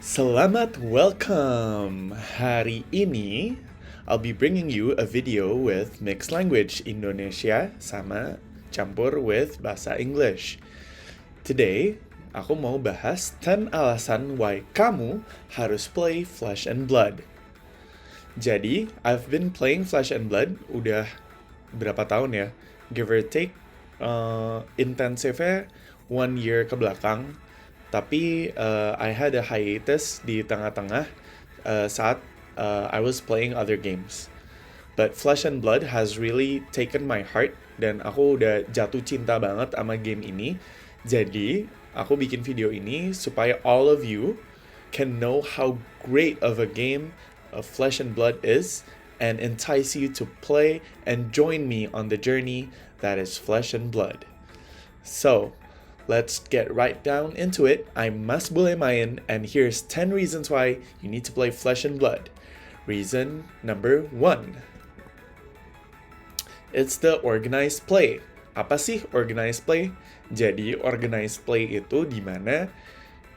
Selamat welcome. Hari ini I'll be bringing you a video with mixed language Indonesia sama campur with bahasa English. Today, aku mau bahas 10 alasan why kamu harus play Flesh and Blood. Jadi, I've been playing Flesh and Blood udah berapa tahun ya? Give or take, intensifnya 1 year ke belakang. Tapi I had a hiatus di tengah-tengah saat I was playing other games. But Flesh and Blood has really taken my heart dan aku udah jatuh cinta banget sama game ini. Jadi, aku bikin video ini supaya all of you can know how great of a game Flesh and Blood is and entice you to play and join me on the journey that is Flesh and Blood. So, let's get right down into it. I'm Mas Bule Mayan, and here's 10 reasons why you need to play Flesh and Blood. Reason number 1. It's the organized play. Apa sih organized play? Jadi, organized play itu dimana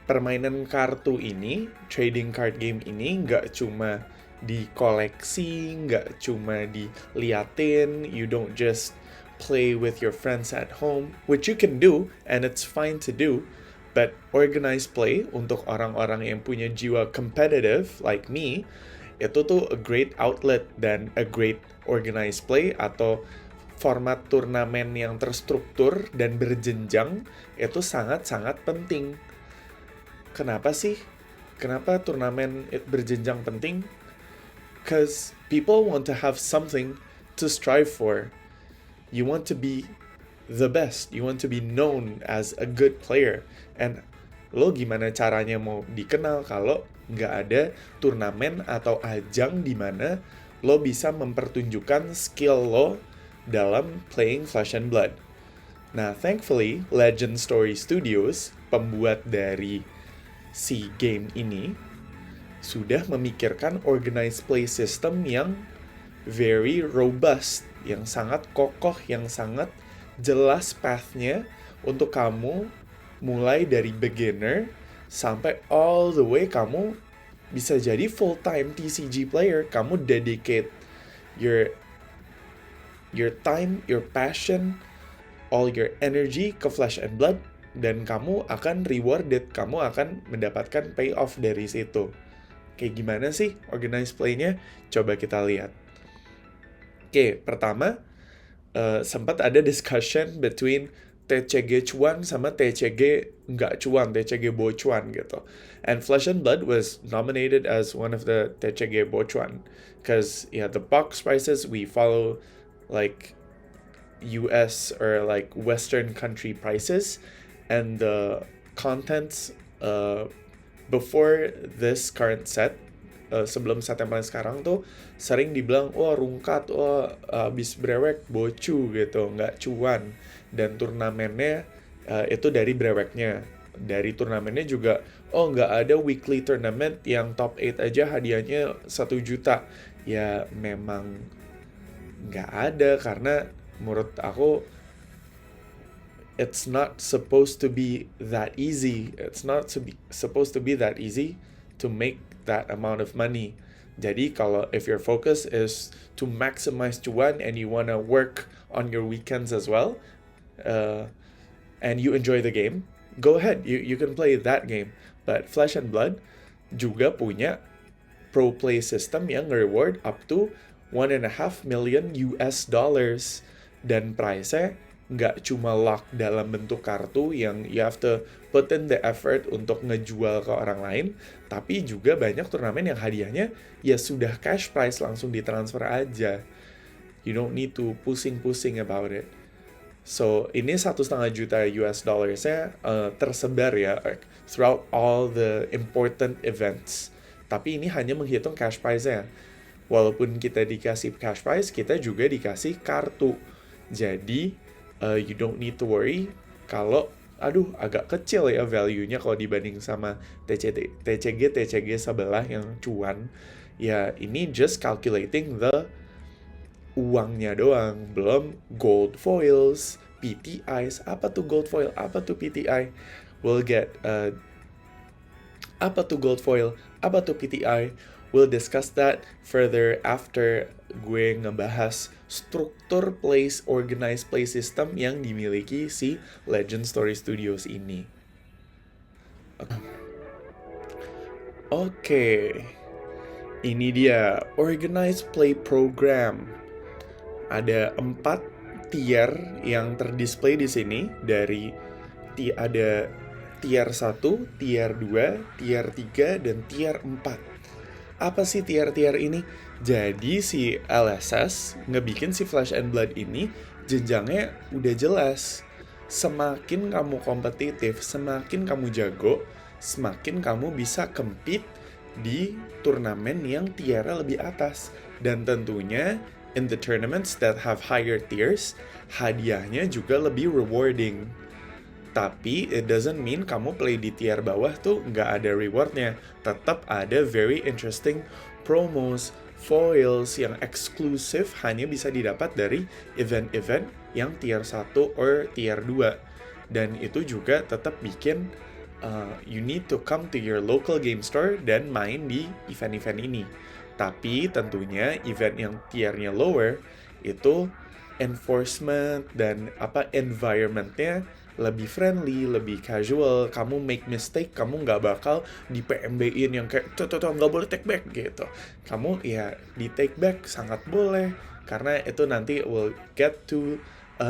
permainan kartu ini, trading card game ini, nggak cuma dikoleksi, nggak cuma diliatin, you don't just play with your friends at home, which you can do, and it's fine to do, but organized play untuk orang-orang yang punya jiwa competitive like me, itu tuh a great outlet dan a great organized play atau format turnamen yang terstruktur dan berjenjang itu sangat-sangat penting. Kenapa sih? Kenapa turnamen berjenjang penting? Because people want to have something to strive for. You want to be the best. You want to be known as a good player. And lo gimana caranya mau dikenal kalau nggak ada turnamen atau ajang di mana lo bisa mempertunjukkan skill lo dalam playing Flesh and Blood. Nah, thankfully, Legend Story Studios, pembuat dari si game ini, sudah memikirkan organized play system yang very robust, yang sangat kokoh, yang sangat jelas path-nya untuk kamu mulai dari beginner sampai all the way kamu bisa jadi full-time TCG player. Kamu dedicate your time, your passion, all your energy ke Flesh and Blood dan kamu akan rewarded, kamu akan mendapatkan payoff dari situ. Kayak gimana sih organized play-nya? Coba kita lihat. Oke, pertama, sempat ada discussion between TCG cuan sama TCG nggak cuan, TCG bocuan gitu. And Flesh and Blood was nominated as one of the TCG bocuan. Because, yeah, the box prices, we follow like US or like Western country prices. And the contents before this current set, sebelum set yang paling sekarang tuh sering dibilang rungkat, habis brewek bocu gitu, nggak cuan. Dan turnamennya itu dari breweknya. Dari turnamennya juga nggak ada weekly tournament yang top 8 aja hadiahnya 1 juta. Ya memang nggak ada karena menurut aku it's not supposed to be that easy. It's not supposed to be that easy to make that amount of money. Jadi kalau if your focus is to maximize cuan and you wanna work on your weekends as well, and you enjoy the game, go ahead. You can play that game. But Flesh and Blood juga punya pro play system yang reward up to $1.5 million dan price-nya nggak cuma lock dalam bentuk kartu yang you have to put in the effort untuk ngejual ke orang lain, tapi juga banyak turnamen yang hadiahnya ya sudah cash price langsung ditransfer aja. You don't need to pusing-pusing about it. So, ini $1,500 tersebar ya throughout all the important events. Tapi ini hanya menghitung cash price-nya. Walaupun kita dikasih cash price, kita juga dikasih kartu. Jadi, you don't need to worry kalau agak kecil ya value-nya kalau dibanding sama TCG sebelah yang cuan. Ya, ini just calculating the uangnya doang, belum gold foils, PTIs. Apa tuh gold foil? Apa tuh PTI? We'll get Apa tuh gold foil? Apa tuh PTI? We'll discuss that further after gue ngebahas struktur organized play system yang dimiliki si Legend Story Studios ini. Oke. Ini dia organized play program. Ada 4 tier yang terdisplay di sini dari ada tier 1, tier 2, tier 3, dan tier 4. Apa sih tier-tier ini? Jadi si LSS ngebikin si Flesh and Blood ini jenjangnya udah jelas. Semakin kamu kompetitif, semakin kamu jago, semakin kamu bisa compete di turnamen yang tiernya lebih atas. Dan tentunya in the tournaments that have higher tiers, hadiahnya juga lebih rewarding. Tapi it doesn't mean kamu play di tier bawah tuh nggak ada rewardnya. Tetap ada very interesting promos, foils yang eksklusif hanya bisa didapat dari event-event yang tier 1 or tier 2. Dan itu juga tetap bikin you need to come to your local game store dan main di event-event ini. Tapi tentunya event yang tiernya lower itu enforcement dan environment-nya lebih friendly, lebih casual. Kamu make mistake, kamu nggak bakal di PMB-in yang kayak tuh nggak boleh take back gitu. Kamu ya di take back sangat boleh, karena itu nanti will get to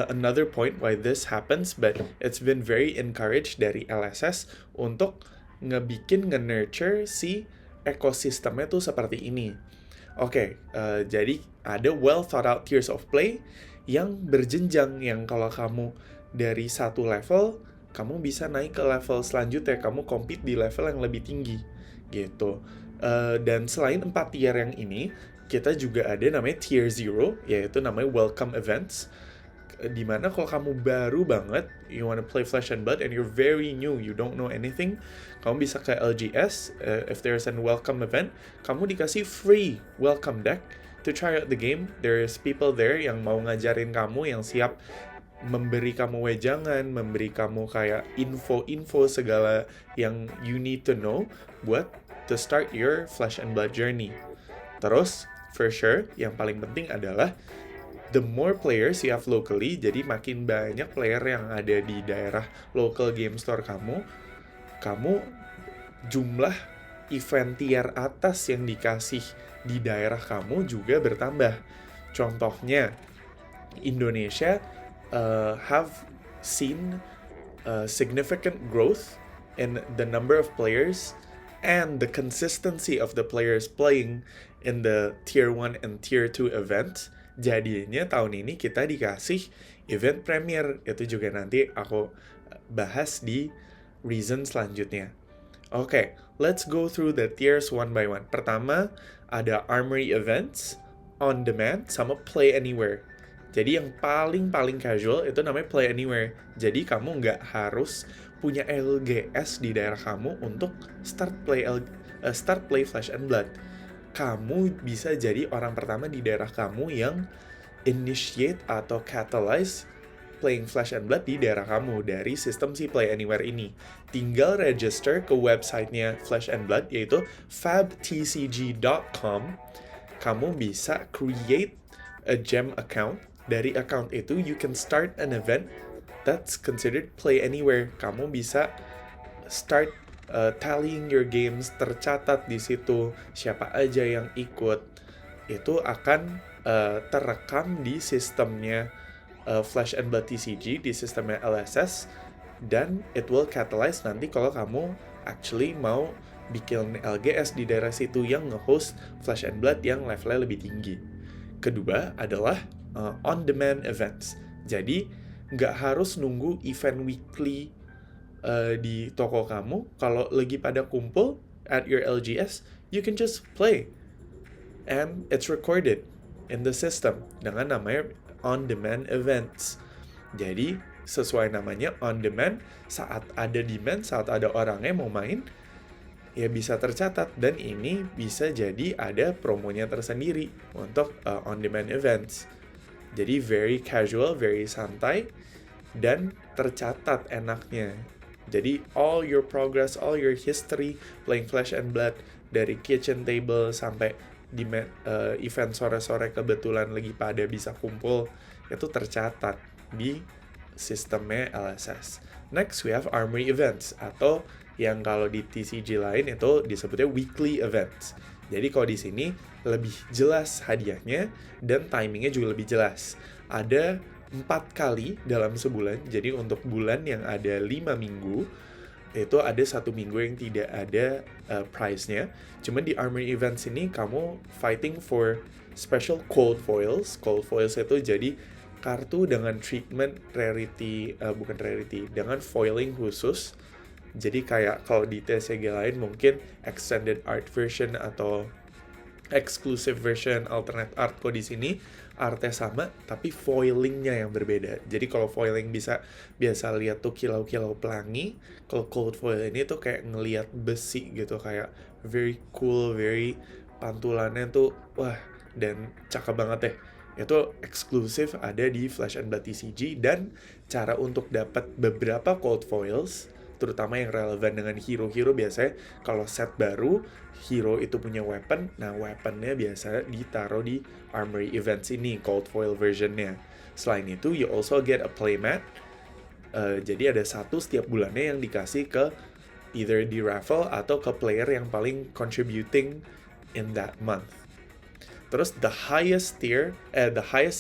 another point why this happens, but it's been very encouraged dari LSS untuk nge-nurture si ekosistemnya tuh seperti ini. Oke, jadi ada well thought out tiers of play yang berjenjang, yang kalau kamu dari satu level, kamu bisa naik ke level selanjutnya, kamu compete di level yang lebih tinggi, gitu. Dan selain 4 tier yang ini, kita juga ada namanya tier 0, yaitu namanya welcome events, dimana kalau kamu baru banget, you wanna play Flesh and Blood, and you're very new, you don't know anything, kamu bisa ke LGS, if there's a welcome event, kamu dikasih free welcome deck to try out the game. There's people there yang mau ngajarin kamu, yang siap memberi kamu wejangan, memberi kamu kayak info-info segala yang you need to know buat to start your Flesh and Blood journey. Terus, for sure, yang paling penting adalah the more players you have locally, jadi makin banyak player yang ada di daerah local game store kamu jumlah event tier atas yang dikasih di daerah kamu juga bertambah. Contohnya, Indonesia have seen significant growth in the number of players and the consistency of the players playing in the tier 1 and tier 2 events. Jadinya tahun ini kita dikasih event premier. Itu juga nanti aku bahas di reason selanjutnya. Oke, let's go through the tiers one by one. Pertama, ada Armory Events, On Demand, sama Play Anywhere. Jadi yang paling casual itu namanya Play Anywhere. Jadi kamu nggak harus punya LGS di daerah kamu untuk start play Flesh and Blood. Kamu bisa jadi orang pertama di daerah kamu yang initiate atau catalyze playing Flesh and Blood di daerah kamu dari sistem si Play Anywhere ini. Tinggal register ke websitenya Flesh and Blood, yaitu fabtcg.com. Kamu bisa create a gem account. Dari account itu, you can start an event that's considered Play Anywhere. Kamu bisa start tallying your games, tercatat di situ siapa aja yang ikut. Itu akan terekam di sistemnya Flesh and Blood TCG, di sistemnya LSS, dan it will catalyze nanti kalau kamu actually mau bikin LGS di daerah situ yang nge-host Flesh and Blood yang levelnya lebih tinggi. Kedua adalah on-demand events. Jadi, nggak harus nunggu event weekly di toko kamu. Kalau lagi pada kumpul at your LGS, you can just play. And it's recorded in the system dengan namanya on-demand events. Jadi, sesuai namanya on-demand, saat ada demand, saat ada orangnya mau main, ya bisa tercatat. Dan ini bisa jadi ada promonya tersendiri untuk on-demand events. Jadi very casual, very santai, dan tercatat enaknya. Jadi all your progress, all your history playing Flesh and Blood dari kitchen table sampai di event sore-sore kebetulan lagi pada bisa kumpul, itu tercatat di sistemnya LSS. Next we have Armory Events, atau yang kalau di TCG lain itu disebutnya weekly events. Jadi kalau di sini lebih jelas hadiahnya dan timingnya juga lebih jelas. Ada 4 kali dalam sebulan, jadi untuk bulan yang ada 5 minggu, itu ada 1 minggu yang tidak ada prize-nya. Cuman di Armory Events ini kamu fighting for special cold foils. Cold foils itu jadi kartu dengan treatment rarity, bukan rarity, dengan foiling khusus. Jadi kayak kalau di TCG lain mungkin extended art version atau exclusive version, alternate art. Kok di sini artnya sama tapi foilingnya yang berbeda. Jadi kalau foiling biasa lihat tuh kilau-kilau pelangi, kalau cold foil ini tuh kayak ngelihat besi gitu, kayak very cool, very pantulannya tuh wah, dan cakep banget deh. Itu eksklusif ada di Flesh and Blood TCG, dan cara untuk dapat beberapa cold foils terutama yang relevan dengan hero-hero, biasanya kalau set baru hero itu punya weapon, nah weaponnya biasa ditaruh di Armory Events ini, cold foil versionnya. Selain itu you also get a playmat, jadi ada satu setiap bulannya yang dikasih ke either di raffle atau ke player yang paling contributing in that month. Terus the highest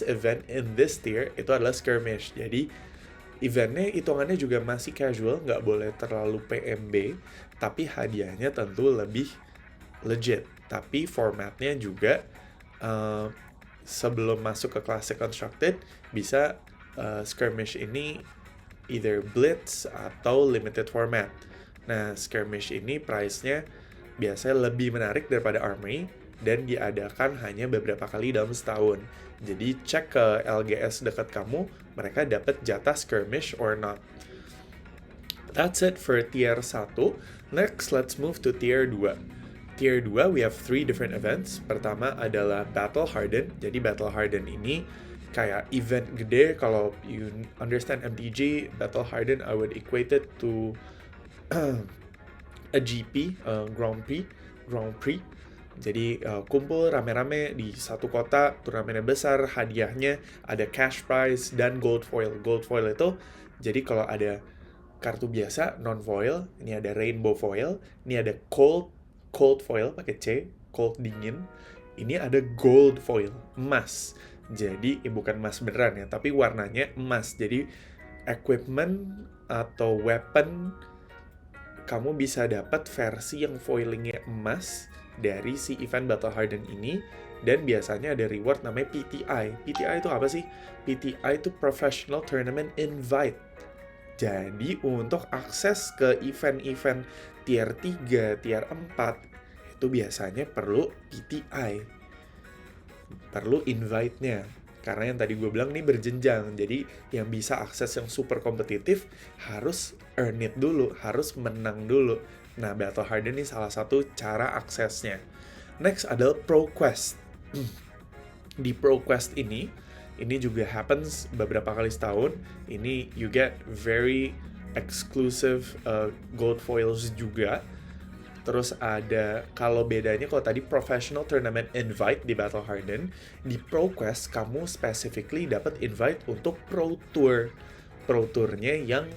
event in this tier itu adalah skirmish. Jadi eventnya hitungannya juga masih casual, nggak boleh terlalu PMB, tapi hadiahnya tentu lebih legit. Tapi formatnya juga sebelum masuk ke Classic Constructed, bisa skirmish ini either Blitz atau limited format. Nah, skirmish ini price-nya biasanya lebih menarik daripada Armory, dan diadakan hanya beberapa kali dalam setahun. Jadi cek ke LGS dekat kamu, mereka dapat jatah skirmish or not. That's it for tier 1. Next, let's move to tier 2. Tier 2, we have 3 different events. Pertama adalah Battle Harden. Jadi Battle Harden ini kayak event gede. Kalau you understand MTG, Battle Harden, I would equate it to a GP, Grand Prix. Jadi kumpul rame-rame di satu kota, turnamennya besar, hadiahnya ada cash prize dan gold foil. Gold foil itu, jadi kalau ada kartu biasa, non foil, ini ada rainbow foil, ini ada cold foil pakai C, cold dingin. Ini ada gold foil, emas. Jadi bukan emas beneran ya, tapi warnanya emas. Jadi equipment atau weapon kamu bisa dapat versi yang foilingnya emas dari si event Battle Harden ini, dan biasanya ada reward namanya PTI. PTI itu apa sih? PTI itu Professional Tournament Invite. Jadi untuk akses ke event-event tier 3, tier 4, itu biasanya perlu PTI. Perlu invite-nya. Karena yang tadi gue bilang nih berjenjang, jadi yang bisa akses yang super kompetitif harus earn it dulu, harus menang dulu. Nah, Battle Harden ini salah satu cara aksesnya. Next adalah ProQuest. Di ProQuest ini juga happens beberapa kali setahun. Ini you get very exclusive gold foils juga. Terus ada, kalau bedanya kalau tadi Professional Tournament Invite di Battle Harden, di ProQuest kamu specifically dapat invite untuk Pro Tour. Pro Tournya yang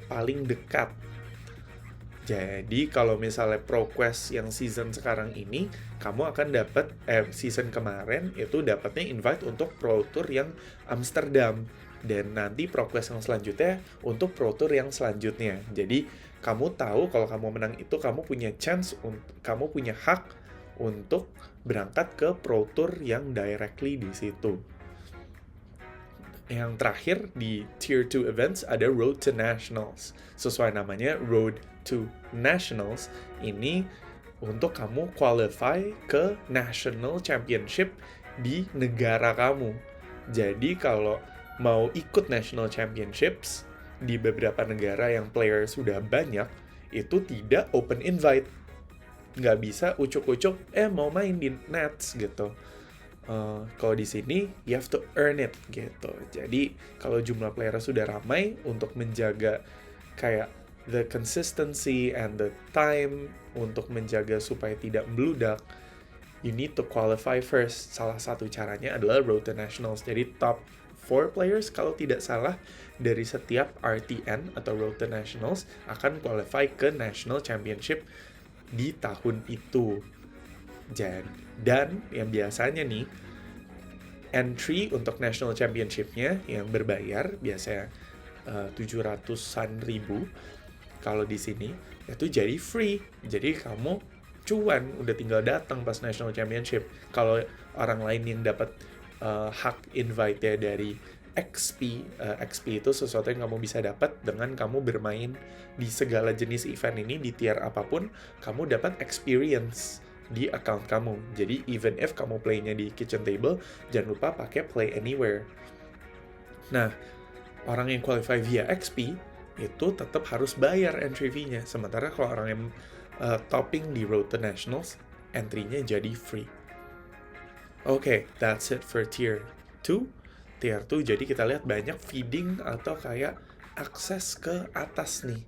paling dekat. Jadi kalau misalnya ProQuest yang season sekarang ini, kamu akan dapat season kemarin itu dapatnya invite untuk Pro Tour yang Amsterdam, dan nanti ProQuest yang selanjutnya untuk Pro Tour yang selanjutnya. Jadi kamu tahu kalau kamu menang itu kamu punya chance, kamu punya hak untuk berangkat ke Pro Tour yang directly di situ. Yang terakhir di Tier 2 events ada Road to Nationals. Sesuai namanya, Road to Nationals ini untuk kamu qualify ke National Championship di negara kamu. Jadi kalau mau ikut National Championships di beberapa negara yang player sudah banyak, itu tidak open invite. Nggak bisa ucuk-ucuk, mau main di Nats gitu. Kalau di sini you have to earn it gitu. Jadi kalau jumlah player sudah ramai, untuk menjaga kayak the consistency and the time untuk menjaga supaya tidak meludak, you need to qualify first. Salah satu caranya adalah Road to Nationals. Jadi top 4 players kalau tidak salah dari setiap RTN atau Road to Nationals akan qualify ke National Championship di tahun itu. Dan yang biasanya nih, entry untuk National Championship-nya yang berbayar biasanya 700-an ribu. Kalau di sini itu jadi free. Jadi kamu cuan, udah tinggal datang pas National Championship. Kalau orang lain yang dapat hak invite-nya dari XP, XP itu sesuatu yang kamu bisa dapat dengan kamu bermain di segala jenis event ini, di tier apapun, kamu dapat experience di account kamu. Jadi even if kamu play-nya di kitchen table, jangan lupa pakai play anywhere. Nah, orang yang qualify via XP itu tetap harus bayar entry fee-nya. Sementara kalau orang yang topping di Road to Nationals, entry-nya jadi free. Okay, that's it for Tier 2. Tier 2, jadi kita lihat banyak feeding atau kayak akses ke atas nih.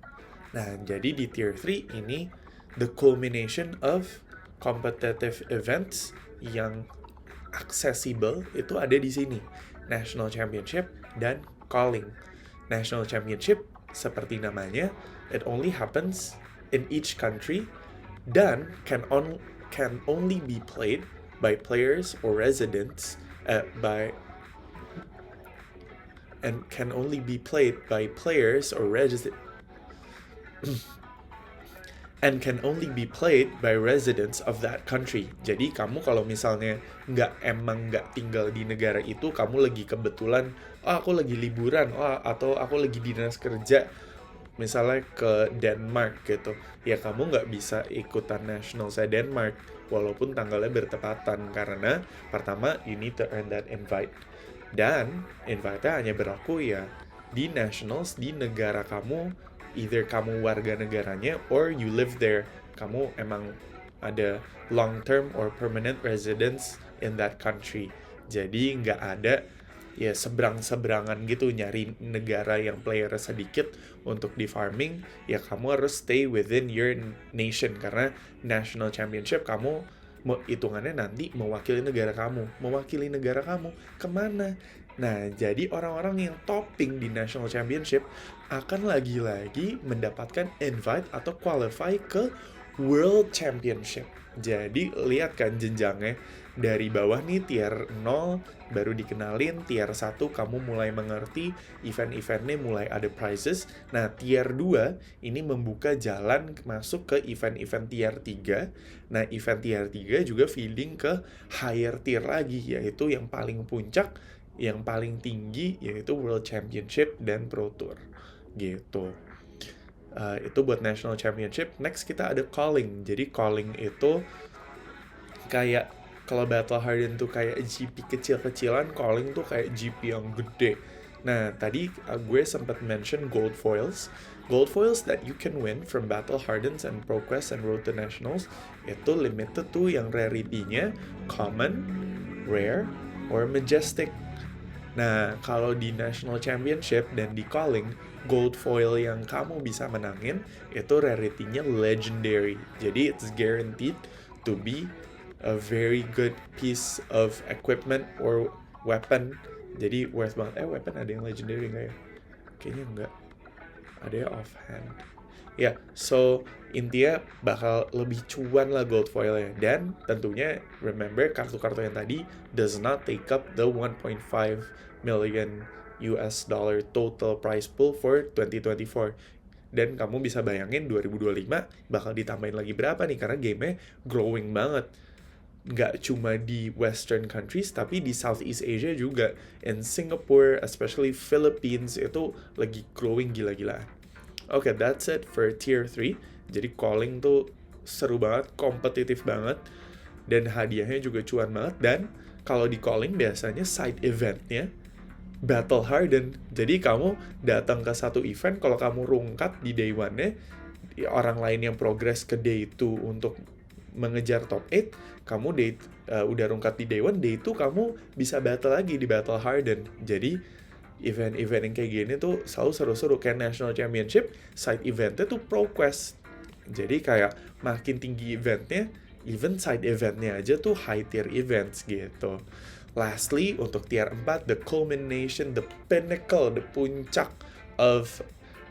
Nah, jadi di Tier 3 ini, the culmination of competitive events yang accessible itu ada di sini. National Championship dan Calling. National Championship, seperti namanya, it only happens in each country dan can only be played by players or residents can only be played by players or residents of that country. Jadi kamu kalau misalnya nggak tinggal di negara itu, kamu lagi kebetulan, aku lagi liburan, atau aku lagi dinas kerja, misalnya ke Denmark gitu, ya kamu nggak bisa ikutan Nationals-nya Denmark, walaupun tanggalnya bertepatan, karena pertama, you need to earn that invite. Dan invite-nya hanya berlaku ya di Nationals di negara kamu, either kamu warga negaranya or you live there, kamu emang ada long term or permanent residence in that country. Jadi nggak ada ya seberang-seberangan gitu nyari negara yang player sedikit untuk di farming. Ya kamu harus stay within your nation, karena National Championship kamu hitungannya nanti mewakili negara kamu kemana? Nah, jadi orang-orang yang topping di National Championship akan lagi-lagi mendapatkan invite atau qualify ke World Championship. Jadi lihat kan jenjangnya, dari bawah nih tier 0 baru dikenalin, tier 1 kamu mulai mengerti, event-eventnya mulai ada prizes. Nah, tier 2 ini membuka jalan masuk ke event-event tier 3. Nah, event tier 3 juga feeding ke higher tier lagi, yaitu yang paling puncak, yang paling tinggi, yaitu World Championship dan Pro Tour. Gitu. Itu buat National Championship. Next kita ada Calling. Jadi Calling itu kayak, kalau Battle Harden tuh kayak GP kecil-kecilan, Calling tuh kayak GP yang gede. Nah, tadi gue sempat mention gold foils. Gold foils that you can win from Battle Hardens and ProQuest and Road to Nationals itu limited tuh yang rarity-nya common, rare, or majestic. Nah, kalau di National Championship dan di Calling, gold foil yang kamu bisa menangin itu rarity-nya legendary. Jadi it's guaranteed to be a very good piece of equipment or weapon. Jadi worth banget. Weapon ada yang legendary nggak ya? Kayaknya nggak. Ada ya offhand. Ya, so intinya bakal lebih cuan lah gold foilnya. Dan tentunya remember, kartu-kartu yang tadi does not take up the 1.5 million US dollar total prize pool for 2024. Dan kamu bisa bayangin 2025 bakal ditambahin lagi berapa nih, karena game-nya growing banget. Nggak cuma di Western countries, tapi di Southeast Asia juga. In Singapore, especially Philippines, itu lagi growing gila-gilaan. Okay, that's it for Tier 3. Jadi Calling tuh seru banget, kompetitif banget, dan hadiahnya juga cuan banget. Dan kalau di Calling biasanya side eventnya Battle Harden. Jadi kamu datang ke satu event, kalau kamu rungkat di day 1-nya, orang lain yang progress ke day 2 untuk mengejar top 8, kamu udah rungkat di day 1, day 2 kamu bisa battle lagi di Battle Harden. Jadi event-event yang kayak gini tuh selalu seru-seru. Kayak National Championship, side eventnya tuh Pro Quest. Jadi kayak makin tinggi eventnya, even side eventnya aja tuh high tier events gitu. Lastly, untuk tier 4, the culmination, the pinnacle, the puncak of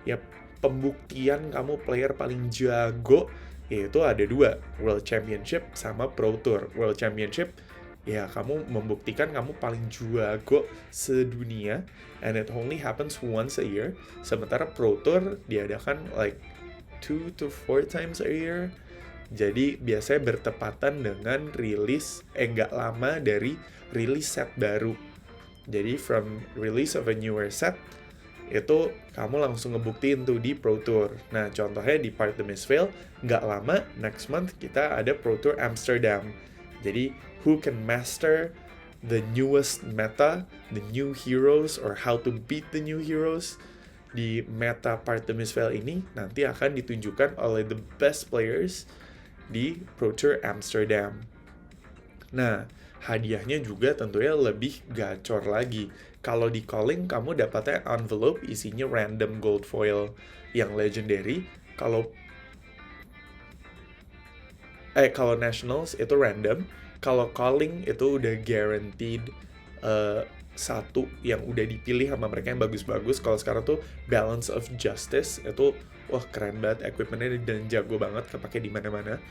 ya pembuktian kamu player paling jago, yaitu ada dua, World Championship sama Pro Tour. World Championship, ya kamu membuktikan kamu paling jago sedunia, and it only happens once a year. Sementara Pro Tour diadakan like 2 to 4 times a year. Jadi biasanya bertepatan dengan rilis nggak lama dari rilis set baru. Jadi from release of a newer set, itu kamu langsung ngebuktiin tuh di Pro Tour. Nah contohnya di Part the Misfail, nggak lama, next month kita ada Pro Tour Amsterdam. Jadi who can master the newest meta, the new heroes, or how to beat the new heroes di meta Part the Misfail ini nanti akan ditunjukkan oleh the best players di Pro Tour Amsterdam. Nah, hadiahnya juga tentunya lebih gacor lagi. Kalau di calling, kamu dapatnya envelope isinya random gold foil yang legendary. Kalau nationals itu random. Kalau calling itu udah guaranteed satu yang udah dipilih sama mereka yang bagus-bagus. Kalau sekarang tuh Balance of Justice itu wah keren banget, equipmentnya dan jago banget, kepake di mana-mana.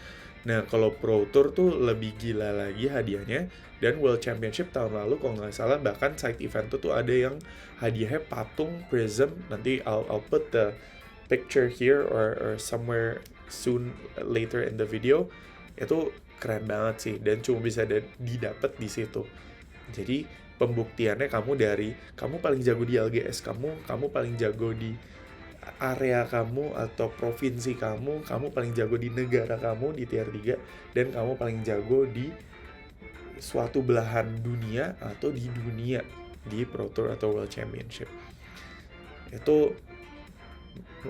Nah kalau Pro Tour tuh lebih gila lagi hadiahnya, dan World Championship tahun lalu kalau nggak salah bahkan side event tuh ada yang hadiahnya patung Prism. Nanti I'll put the picture here or somewhere soon later in the video. Itu keren banget sih dan cuma bisa didapat di situ. Jadi pembuktiannya kamu paling jago di LGS kamu paling jago di area kamu atau provinsi kamu paling jago di negara kamu di tier 3, dan kamu paling jago di suatu belahan dunia atau di dunia di Pro Tour atau World Championship. Itu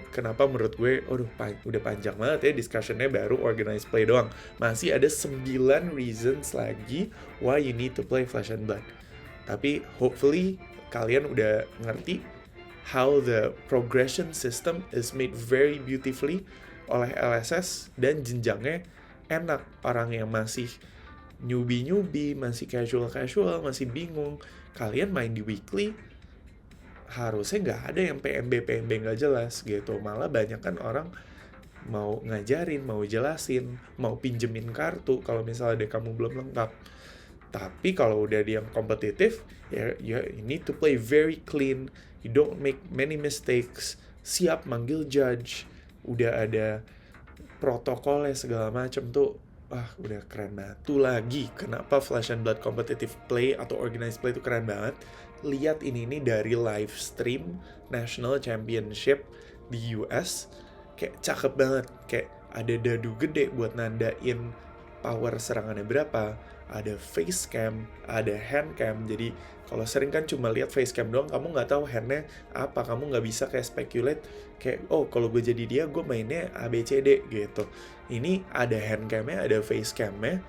kenapa menurut gue, udah panjang banget ya discussionnya, baru organized play doang. Masih ada 9 reasons lagi why you need to play Flesh and Blood. Tapi hopefully kalian udah ngerti how the progression system is made very beautifully oleh LSS, dan jenjangnya enak. Orang yang masih newbie, masih casual, masih bingung, kalian main di weekly, harusnya nggak ada yang PMB nggak jelas gitu. Malah banyak kan orang mau ngajarin, mau jelasin, mau pinjemin kartu kalau misalnya kamu belum lengkap. Tapi kalau udah yang kompetitif, ya you need to play very clean, you don't make many mistakes, siap manggil judge, udah ada protokolnya segala macam tuh, udah keren banget. Tuh lagi, kenapa Flesh and Blood competitive play atau organized play itu keren banget. Lihat ini dari live stream National Championship di US, kayak cakep banget, kayak ada dadu gede buat nandain power serangannya berapa, ada face cam, ada hand cam. Jadi kalau sering kan cuma lihat face cam doang, kamu nggak tahu handnya apa, kamu nggak bisa kayak speculate kayak kalau gue jadi dia gue mainnya ABCD gitu. Ini ada hand camnya, ada face camnya,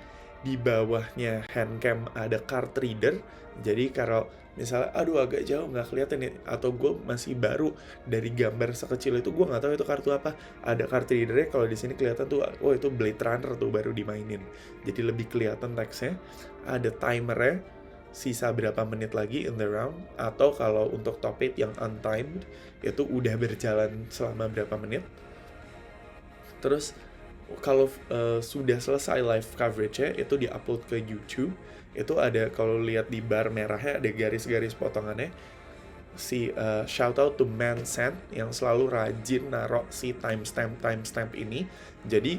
di bawahnya hand cam ada card reader. Jadi kalau misalnya agak jauh nggak kelihatan nih, atau gue masih baru dari gambar sekecil itu gue nggak tahu itu kartu apa, ada kartu readernya. Kalau di sini kelihatan tuh itu Blade Runner tuh baru dimainin, jadi lebih kelihatan teksnya. Ada timernya, sisa berapa menit lagi in the round, atau kalau untuk top 8 yang untimed itu udah berjalan selama berapa menit. Terus kalau sudah selesai live coverage-nya itu di-upload ke YouTube. Itu ada, kalau lihat di bar merahnya ada garis-garis potongannya, si shout out to Mansant yang selalu rajin naruh si timestamp ini. Jadi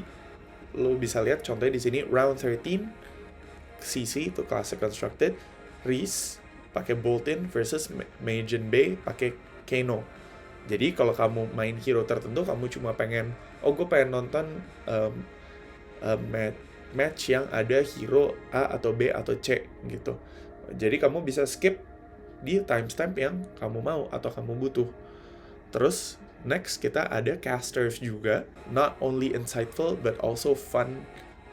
lo bisa lihat contohnya di sini round 13 CC itu Classic Constructed, Reese pakai Boltin versus Magen Bay pakai Kano. Jadi kalau kamu main hero tertentu, kamu cuma pengen gue pengen nonton match yang ada hero A atau B atau C gitu. Jadi kamu bisa skip di timestamp yang kamu mau atau kamu butuh. Terus next kita ada casters juga, not only insightful but also fun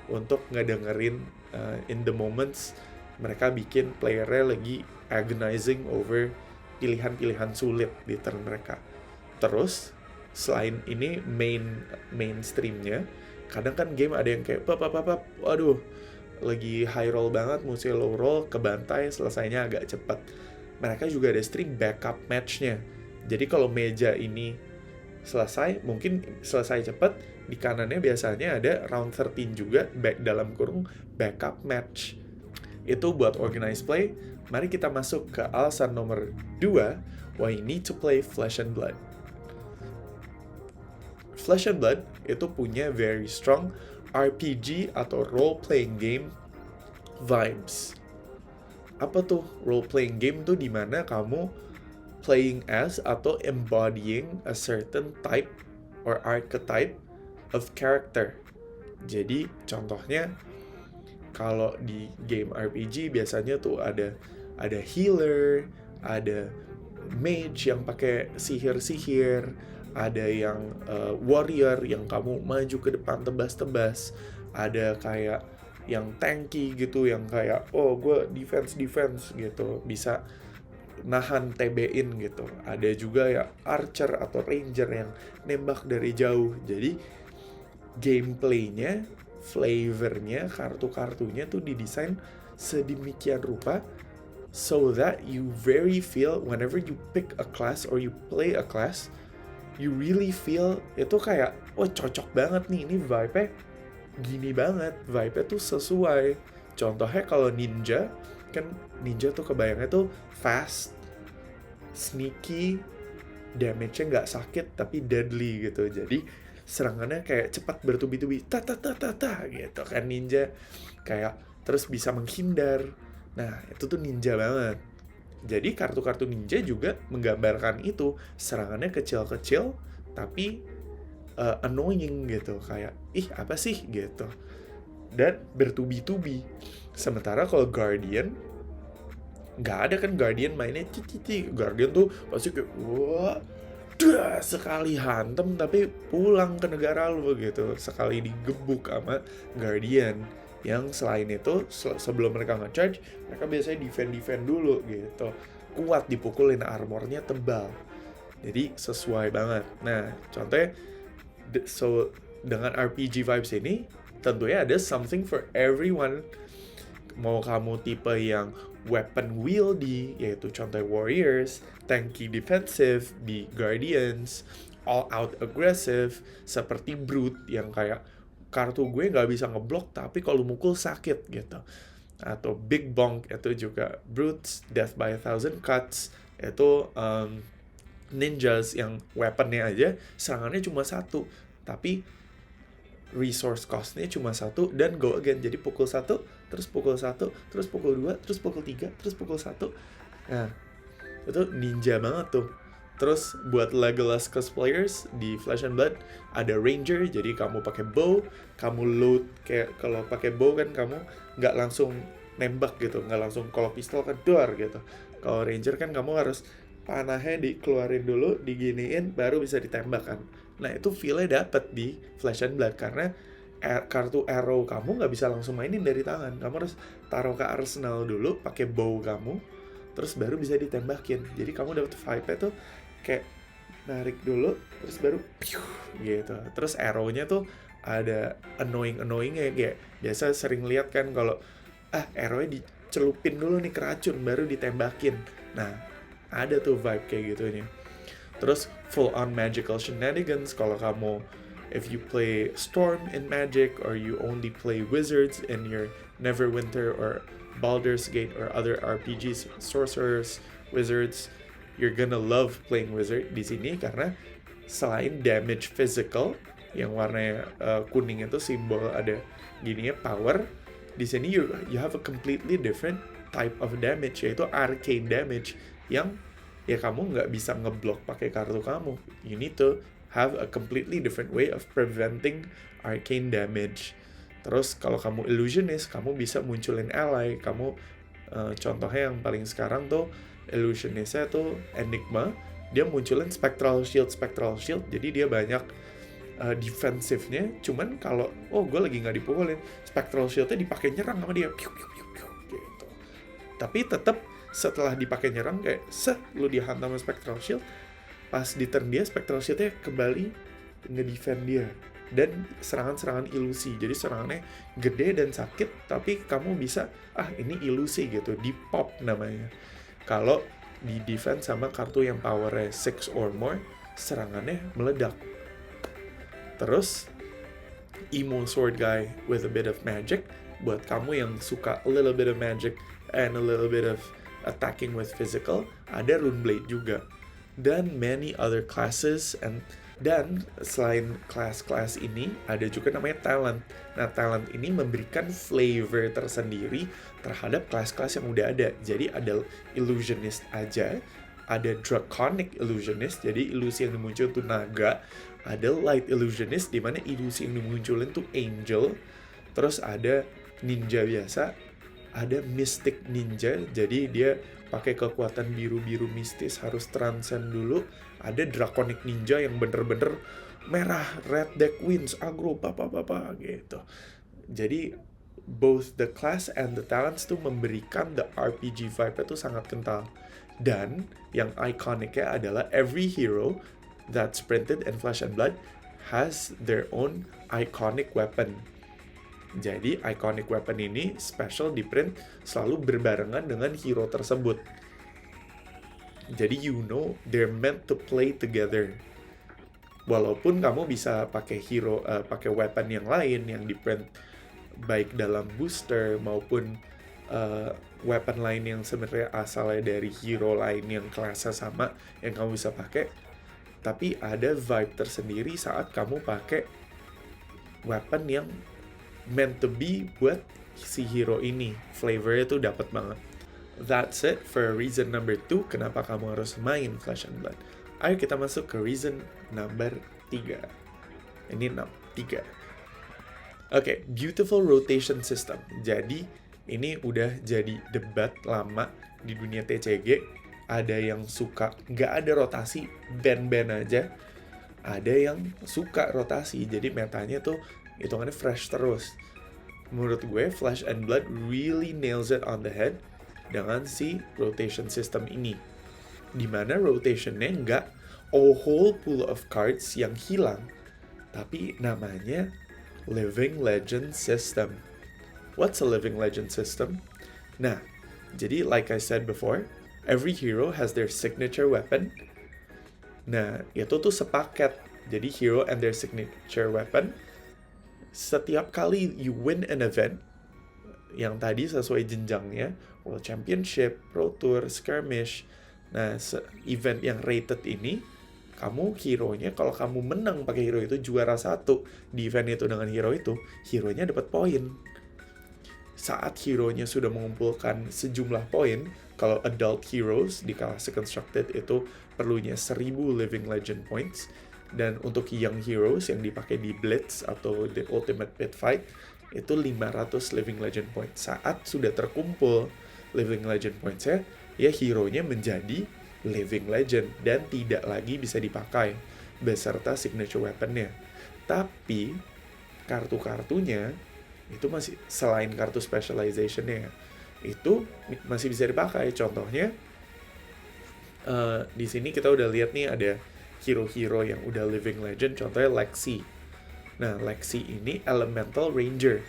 untuk ngedengerin in the moments mereka bikin playernya lagi agonizing over pilihan-pilihan sulit di turn mereka. Terus selain ini mainstreamnya, kadang kan game ada yang kayak waduh, lagi high roll banget, musuhnya low roll, kebantai, selesainya agak cepat. Mereka juga ada stream backup matchnya. Jadi kalau meja ini selesai, mungkin selesai cepat, di kanannya biasanya ada round 13 juga, dalam kurung backup match. Itu buat organized play. Mari kita masuk ke alasan nomor 2, why you need to play Flesh and Blood. Flesh and Blood itu punya very strong RPG atau role-playing game vibes. Apa tuh role-playing game tuh, dimana kamu playing as atau embodying a certain type or archetype of character. Jadi contohnya kalau di game RPG biasanya tuh ada healer, ada mage yang pakai sihir-sihir, ada yang warrior yang kamu maju ke depan tebas-tebas, ada kayak yang tanky gitu, yang kayak gue defense gitu, bisa nahan TB-in gitu. Ada juga ya archer atau ranger yang nembak dari jauh. Jadi gameplaynya, flavornya, kartu-kartunya tuh didesain sedemikian rupa so that you very feel whenever you pick a class or you play a class, you really feel itu kayak cocok banget nih, ini vibe-nya gini banget, vibe-nya tuh sesuai. Contohnya kalau ninja, kan ninja tuh kebayangnya tuh fast, sneaky, damage-nya nggak sakit tapi deadly gitu. Jadi serangannya kayak cepat bertubi-tubi, ta gitu kan ninja, kayak terus bisa menghindar. Nah, itu tuh ninja banget. Jadi kartu-kartu ninja juga menggambarkan itu, serangannya kecil-kecil tapi annoying gitu, kayak apa sih gitu, dan bertubi-tubi. Sementara kalau Guardian nggak ada kan, Guardian mainnya Guardian tuh pasti kayak sekali hantem tapi pulang ke negara lu gitu, sekali digebuk sama Guardian. Yang selain itu, sebelum mereka nge-charge, mereka biasanya defend dulu gitu, kuat, dipukulin, armornya tebal, jadi sesuai banget. Nah, contohnya dengan RPG vibes ini, tentunya ada something for everyone. Mau kamu tipe yang weapon wieldy, yaitu contoh warriors, tanky defensive di Guardians, all out aggressive seperti Brute yang kayak kartu gue nggak bisa ngeblok tapi kalau mukul sakit gitu, atau Big Bonk itu juga Brutes, Death by 1,000 Cuts itu ninjas yang weaponnya aja serangannya cuma 1 tapi resource costnya cuma 1 dan go again, jadi pukul 1 terus pukul 1 terus pukul 2 terus pukul 3 terus pukul 1. Nah, itu ninja banget tuh. Terus buat Legolas cosplayers di Flesh and Blood ada ranger, jadi kamu pakai bow, kamu load, kayak kalau pakai bow kan kamu nggak langsung nembak gitu, nggak langsung, kalau pistol kan duar gitu. Kalau ranger kan kamu harus panahnya dikeluarin dulu, diginiin, baru bisa ditembak kan. Nah, itu feel-nya dapet di Flesh and Blood karena kartu arrow kamu nggak bisa langsung mainin dari tangan, kamu harus taruh ke arsenal dulu pakai bow kamu, terus baru bisa ditembakin. Jadi kamu dapet vibe-nya tuh kayak narik dulu, terus baru piu gitu. Terus arrow-nya tuh ada annoying-nya, kayak biasa sering lihat kan kalau arrow-nya dicelupin dulu nih ke racun baru ditembakin. Nah, ada tuh vibe kayak gitunya. Terus full on magical shenanigans kalau kamu, if you play Storm in Magic or you only play Wizards in your Neverwinter or Baldur's Gate or other RPGs, sorcerers, wizards, you're gonna love playing wizard di sini karena selain damage physical yang warnanya kuning itu simbol ada gininya power, di sini you have a completely different type of damage, yaitu arcane damage yang ya kamu nggak bisa ngeblok pakai kartu kamu. You need to have a completely different way of preventing arcane damage. Terus kalau kamu illusionist, kamu bisa munculin ally. Kamu contohnya yang paling sekarang tuh illusionistnya tuh Enigma, dia munculin spectral shield, jadi dia banyak defensifnya. Cuman kalau gue lagi nggak dipukulin, spectral shieldnya dipakai nyerang sama dia, piu, piu, piu, piu, gitu. Tapi tetap setelah dipakai nyerang kayak lu dihantam sama Spectral Shield, pas di turn dia Spectral Shield-nya kembali nge-defend dia. Dan serangan-serangan ilusi, jadi serangannya gede dan sakit, tapi kamu bisa, ini ilusi gitu, di pop namanya. Kalau di defense sama kartu yang powernya 6 or more, serangannya meledak. Terus Emo Sword Guy with a bit of magic, buat kamu yang suka a little bit of magic and a little bit of attacking with physical, ada Runeblade juga. Dan many other classes, dan selain kelas-kelas ini, ada juga namanya talent. Nah, talent ini memberikan flavor tersendiri terhadap kelas-kelas yang udah ada. Jadi ada illusionist aja, ada draconic illusionist, jadi ilusi yang dimuncul tuh naga. Ada light illusionist, di mana ilusi yang dimunculin tuh angel. Terus ada ninja biasa, ada mystic ninja, jadi dia pakai kekuatan biru-biru mistis, harus transcend dulu. Ada draconic ninja yang bener-bener merah, red deck wins, aggro, gitu. Jadi both the class and the talents tuh memberikan the RPG vibe itu sangat kental. Dan yang ikoniknya adalah every hero that's printed in Flesh and Blood has their own iconic weapon. Jadi iconic weapon ini special di print selalu berbarengan dengan hero tersebut. Jadi they're meant to play together. Walaupun kamu bisa pakai hero, pakai weapon yang lain yang di print baik dalam booster maupun weapon lain yang sebenarnya asalnya dari hero lain yang kelasnya sama yang kamu bisa pakai. Tapi ada vibe tersendiri saat kamu pakai weapon yang meant to be buat si hero ini. Flavornya tuh dapat banget. That's it for reason number 2 kenapa kamu harus main Flesh and Blood. Ayo kita masuk ke reason number 3. Ini 3. Oke, beautiful rotation system. Jadi ini udah jadi debat lama di dunia TCG. Ada yang suka nggak ada rotasi, ban-ban aja. Ada yang suka rotasi, jadi metanya tuh hitungannya fresh terus. Menurut gue, Flesh and Blood really nails it on the head dengan si rotation system ini. Dimana rotationnya nggak a whole pool of cards yang hilang, tapi namanya Living Legend System. What's a Living Legend System? Nah, jadi like I said before, every hero has their signature weapon. Nah, itu tuh sepaket. Jadi hero and their signature weapon. Setiap kali you win an event, yang tadi sesuai jenjangnya, World Championship, Pro Tour, Skirmish. Nah, event yang rated ini, kamu hero-nya, kalau kamu menang pakai hero itu, juara 1 di event itu dengan hero itu, hero-nya dapat poin. Saat hero-nya sudah mengumpulkan sejumlah poin, kalau adult heroes di kelas constructed itu perlunya 1000 living legend points, dan untuk young heroes yang dipakai di Blitz atau the Ultimate Pit Fight, itu 500 living legend points. Saat sudah terkumpul living legend points-nya, ya hero-nya menjadi living legend dan tidak lagi bisa dipakai beserta signature weapon-nya. Tapi kartu-kartunya itu masih, selain kartu specialization-nya, itu masih bisa dipakai. Contohnya di sini kita udah lihat nih ada hero-hero yang udah living legend, contohnya Lexi. Nah, Lexi ini Elemental Ranger.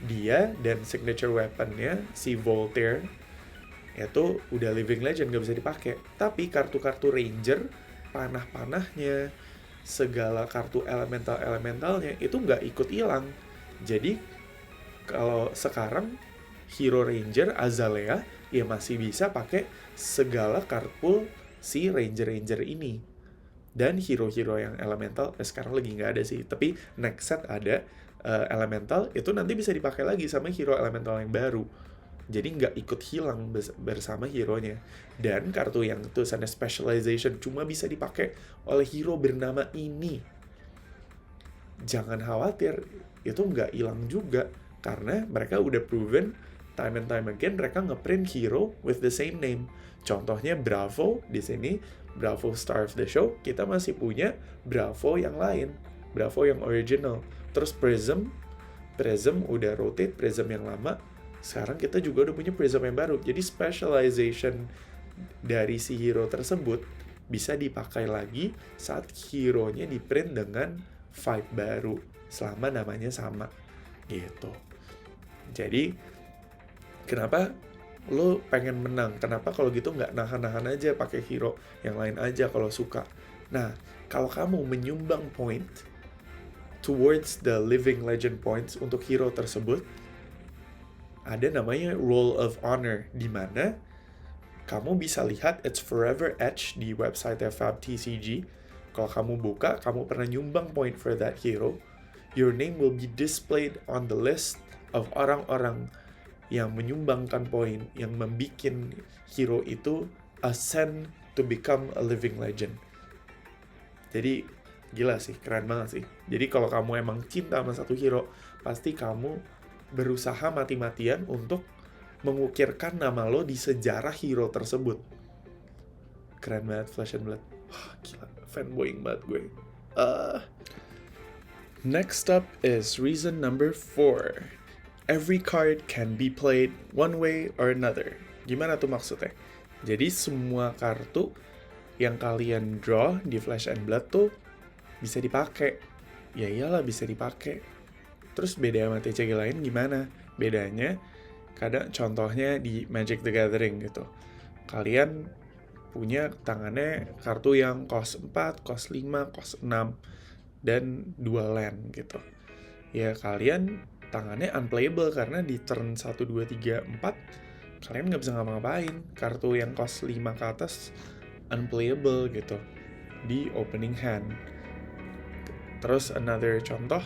Dia dan signature weapon-nya si Voltaire itu udah living legend, gak bisa dipakai. Tapi kartu-kartu Ranger, panah-panahnya, segala kartu elemental-elementalnya itu nggak ikut hilang. Jadi kalau sekarang hero Ranger Azalea ya masih bisa pakai segala kartu si Ranger-Ranger ini. Dan hero-hero yang elemental sekarang lagi nggak ada sih, tapi next set ada elemental, itu nanti bisa dipakai lagi sama hero elemental yang baru. Jadi nggak ikut hilang bersama hero-nya. Dan kartu yang tulisannya specialization cuma bisa dipakai oleh hero bernama ini. Jangan khawatir, itu nggak hilang juga. Karena mereka udah proven time and time again mereka ngeprint hero with the same name. Contohnya Bravo di sini, Bravo Star of the Show, kita masih punya Bravo yang lain, Bravo yang original. Terus Prism udah rotate, Prism yang lama, sekarang kita juga udah punya prism yang baru. Jadi specialization dari si hero tersebut bisa dipakai lagi saat hero-nya di print dengan vibe baru selama namanya sama gitu. Jadi kenapa lo pengen menang? Kenapa kalau gitu nggak nahan-nahan aja pakai hero yang lain aja kalau suka? Nah, kalau kamu menyumbang point towards the living legend points untuk hero tersebut, ada namanya Roll of Honor, di mana kamu bisa lihat it's forever etched di website Fab TCG. Kalau kamu buka, kamu pernah nyumbang point for that hero, your name will be displayed on the list of orang-orang yang menyumbangkan poin, yang membikin hero itu ascend to become a living legend. Jadi gila sih, keren banget sih. Jadi kalau kamu emang cinta sama satu hero, pasti kamu berusaha mati-matian untuk mengukirkan nama lo di sejarah hero tersebut. Keren banget Flesh and Blood. Wah, gila, fanboying banget gue. Next up is reason number 4. Every card can be played one way or another. Gimana tuh maksudnya? Jadi semua kartu yang kalian draw di Flesh and Blood tuh bisa dipakai. Ya iyalah bisa dipakai. Terus beda sama TCG lain gimana? Bedanya, kadang contohnya di Magic the Gathering gitu. Kalian punya tangannya kartu yang cost 4, cost 5, cost 6, dan 2 land gitu. Ya kalian tangannya unplayable karena di turn 1, 2, 3, 4 kalian nggak bisa ngapa-ngapain. Kartu yang cost 5 ke atas unplayable gitu di opening hand. Terus another contoh,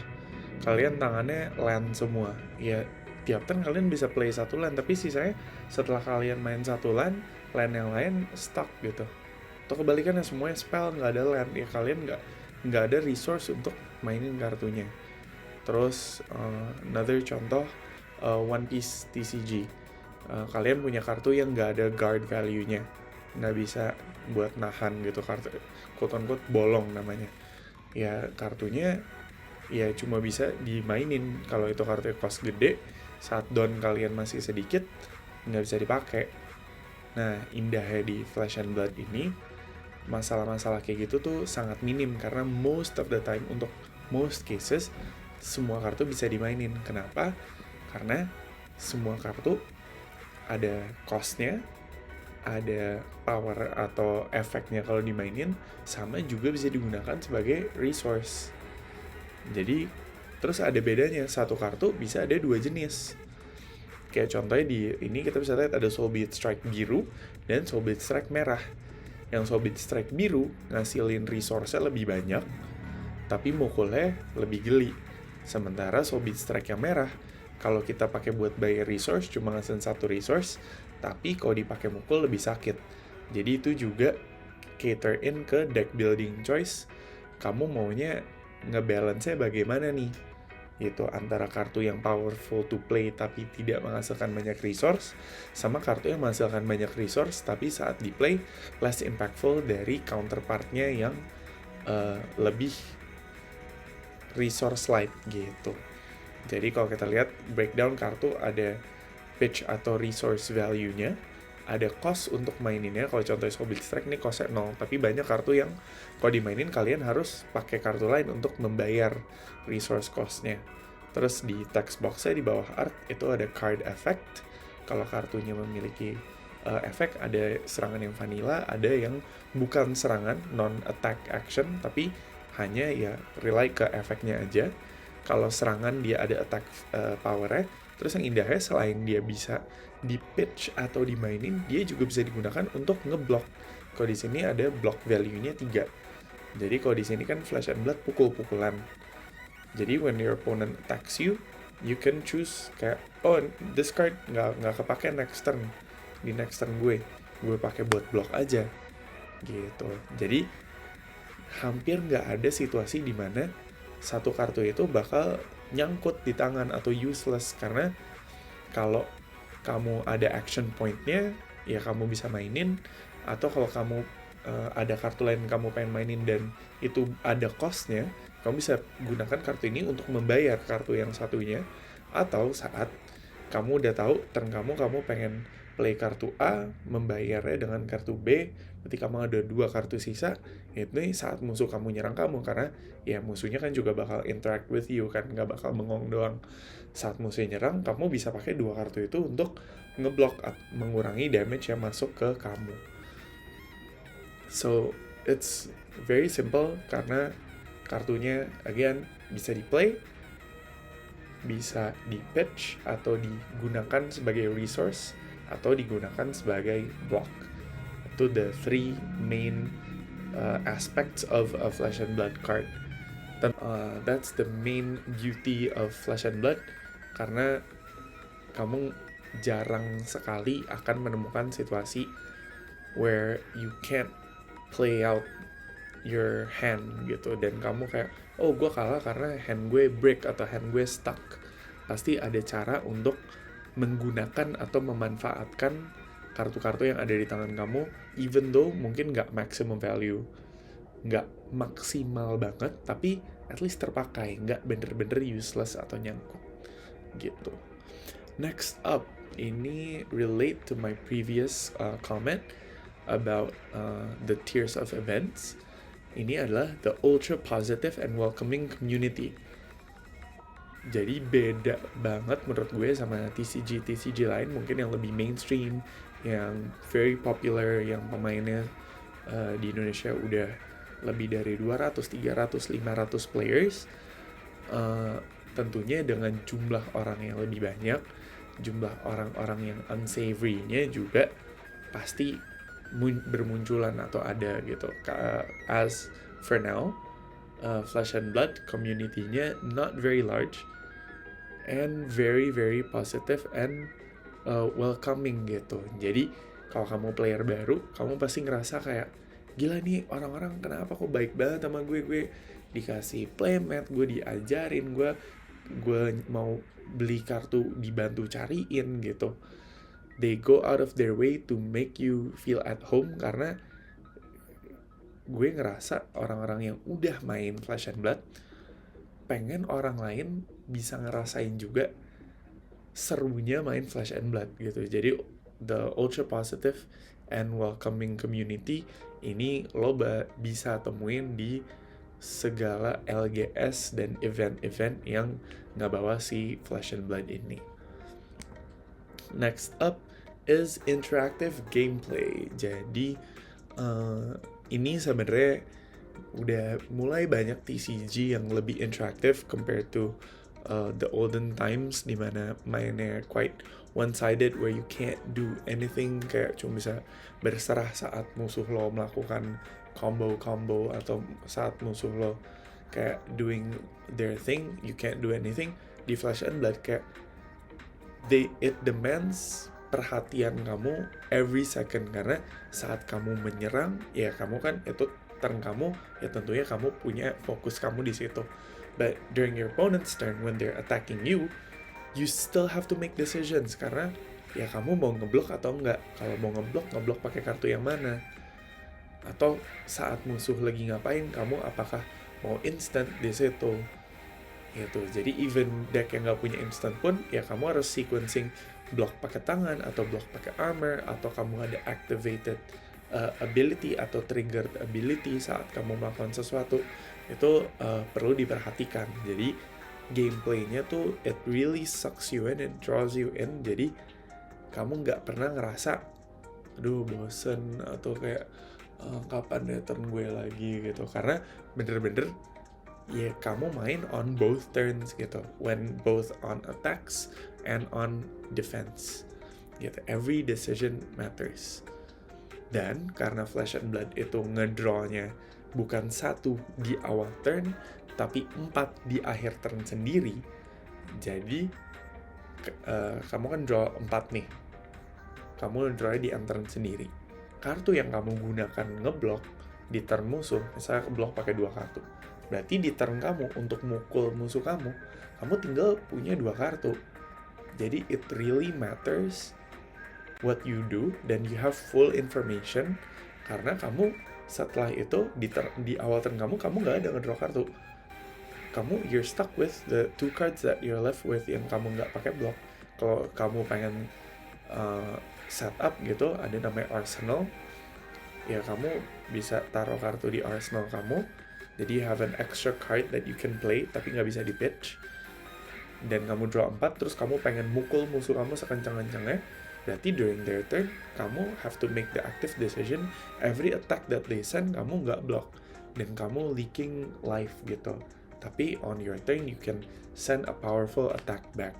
kalian tangannya land semua. Ya tiap turn kalian bisa play satu land, tapi sisanya setelah kalian main satu land yang lain stuck gitu. Atau kebalikannya semuanya spell, nggak ada land, ya kalian nggak ada resource untuk mainin kartunya. Terus another contoh, One Piece TCG. Kalian punya kartu yang nggak ada guard value-nya, nggak bisa buat nahan gitu, kartu quote-unquote bolong namanya. Ya kartunya ya cuma bisa dimainin kalau itu kartu cost gede, saat down kalian masih sedikit, nggak bisa dipakai. Nah, indahnya di Flesh and Blood ini, masalah-masalah kayak gitu tuh sangat minim, karena most of the time, untuk most cases, semua kartu bisa dimainin. Kenapa? Karena semua kartu ada cost-nya, ada power atau efeknya kalau dimainin, sama juga bisa digunakan sebagai resource. Jadi, terus ada bedanya, satu kartu bisa ada 2 jenis. Kayak contohnya di ini kita bisa lihat ada Soulbeat Strike biru dan Soulbeat Strike merah. Yang Soulbeat Strike biru ngasilin resource-nya lebih banyak, tapi mukulnya lebih geli. Sementara Soulbeat Strike yang merah, kalau kita pakai buat buy resource cuma ngasilin satu resource, tapi kalau dipakai mukul lebih sakit. Jadi itu juga cater in ke deck building choice. Kamu maunya ngebalance-nya bagaimana nih? Itu antara kartu yang powerful to play tapi tidak menghasilkan banyak resource, sama kartu yang menghasilkan banyak resource tapi saat di play less impactful dari counterpartnya yang lebih resource light gitu. Jadi kalau kita lihat breakdown kartu, ada pitch atau resource value-nya, ada cost untuk maininnya. Kalau contohnya Soulbeat Strike ini costnya 0, tapi banyak kartu yang kalau dimainin kalian harus pakai kartu lain untuk membayar resource cost-nya. Terus di text box-nya di bawah art itu ada card effect. Kalau kartunya memiliki efek, ada serangan yang vanilla, ada yang bukan serangan, non-attack action, tapi hanya ya rely ke efeknya aja. Kalau serangan dia ada attack power-nya. Terus yang indahnya selain dia bisa di pitch atau dimainin, dia juga bisa digunakan untuk ngeblock. Kalau di sini ada block value-nya 3. Jadi kalau di sini kan Flesh and Blood pukul-pukulan. Jadi when your opponent attacks you, you can choose kayak, oh this card nggak kepake next turn, di next turn gue pakai buat block aja gitu. Jadi hampir nggak ada situasi di mana satu kartu itu bakal nyangkut di tangan atau useless, karena kalau kamu ada action point-nya ya kamu bisa mainin, atau kalau kamu ada kartu lain kamu pengen mainin dan itu ada cost-nya, kamu bisa gunakan kartu ini untuk membayar kartu yang satunya, atau saat kamu udah tahu turn kamu pengen play kartu A, membayarnya dengan kartu B, berarti kamu ada 2 kartu sisa, itu saat musuh kamu nyerang kamu, karena ya musuhnya kan juga bakal interact with you kan, nggak bakal bengong doang. Saat musuhnya nyerang, kamu bisa pakai 2 kartu itu untuk ngeblok, mengurangi damage yang masuk ke kamu. So, it's very simple, karena kartunya, again, bisa di-play, bisa di-pitch, atau digunakan sebagai resource, atau digunakan sebagai block. Itu the 3 main aspects of a Flesh and Blood card. That's the main beauty of Flesh and Blood, karena kamu jarang sekali akan menemukan situasi where you can't play out your hand gitu, dan kamu kayak, oh gue kalah karena hand gue break atau hand gue stuck. Pasti ada cara untuk menggunakan atau memanfaatkan kartu-kartu yang ada di tangan kamu, even though mungkin nggak maximum value, nggak maksimal banget, tapi at least terpakai, nggak bener-bener useless atau nyangkut gitu. Next up, ini relate to my previous comment about the tiers of events. Ini adalah the ultra positive and welcoming community. Jadi beda banget menurut gue sama TCG lain, mungkin yang lebih mainstream, yang very popular, yang pemainnya di Indonesia udah lebih dari 200, 300, 500 players. Tentunya dengan jumlah orang yang lebih banyak, jumlah orang-orang yang unsavory-nya juga pasti bermunculan atau ada gitu. As for now, Flesh and Blood community-nya not very large and very very positive and welcoming gitu. Jadi kalau kamu player baru, kamu pasti ngerasa kayak, gila nih orang-orang kenapa kok baik banget sama gue dikasih playmat, gue diajarin, gue mau beli kartu dibantu cariin gitu. They go out of their way to make you feel at home, karena gue ngerasa orang-orang yang udah main Flesh and Blood pengen orang lain bisa ngerasain juga serunya main Flesh and Blood gitu. Jadi the ultra positive and welcoming community ini lo bisa temuin di segala LGS dan event-event yang ngebawa si Flesh and Blood ini. Next up is interactive gameplay. Jadi ini sebenarnya udah mulai banyak TCG yang lebih interaktif compared to the olden times, dimana mainnya quite one-sided where you can't do anything, kayak cuma bisa berserah saat musuh lo melakukan combo atau saat musuh lo kayak doing their thing, you can't do anything. Di Flesh and Blood kayak it demands perhatian kamu every second, karena saat kamu menyerang ya kamu kan itu turn kamu, ya tentunya kamu punya fokus kamu di situ. But during your opponent's turn, when they're attacking you, you still have to make decisions, karena ya kamu mau ngeblok atau enggak. Kalau mau ngeblok pakai kartu yang mana? Atau saat musuh lagi ngapain, kamu apakah mau instant di situ? Gitu. Jadi even deck yang nggak punya instant pun, ya kamu harus sequencing block pakai tangan atau block pakai armor, atau kamu ada activated ability atau triggered ability saat kamu melakukan sesuatu. Itu perlu diperhatikan. Jadi gameplaynya tuh it really sucks you in, it draws you in. Jadi kamu nggak pernah ngerasa aduh bosen atau kayak kapan deh turn gue lagi gitu, karena bener-bener ya kamu main on both turns gitu, when both on attacks and on defense gitu. Every decision matters. Dan karena Flesh and Blood itu ngedrawnya bukan 1 di awal turn, tapi 4 di akhir turn sendiri. Jadi kamu kan draw 4 nih, kamu draw di end turn sendiri. Kartu yang kamu gunakan ngeblok di turn musuh, misalnya blok pakai 2 kartu, berarti di turn kamu untuk mukul musuh kamu tinggal punya 2 kartu. Jadi it really matters what you do, dan you have full information, karena kamu setelah itu di awal turn kamu nggak ada ngedraw kartu. You're stuck with the 2 cards that you're left with yang kamu nggak pakai block. kalau kamu pengen setup gitu, ada namanya Arsenal, ya kamu bisa taruh kartu di Arsenal kamu, jadi you have an extra card that you can play tapi nggak bisa di pitch, dan kamu draw 4, terus kamu pengen mukul musuh kamu sekencang-kencangnya, berarti during their turn kamu have to make the active decision, every attack that they send kamu nggak block, dan kamu leaking life gitu, tapi on your turn you can send a powerful attack back.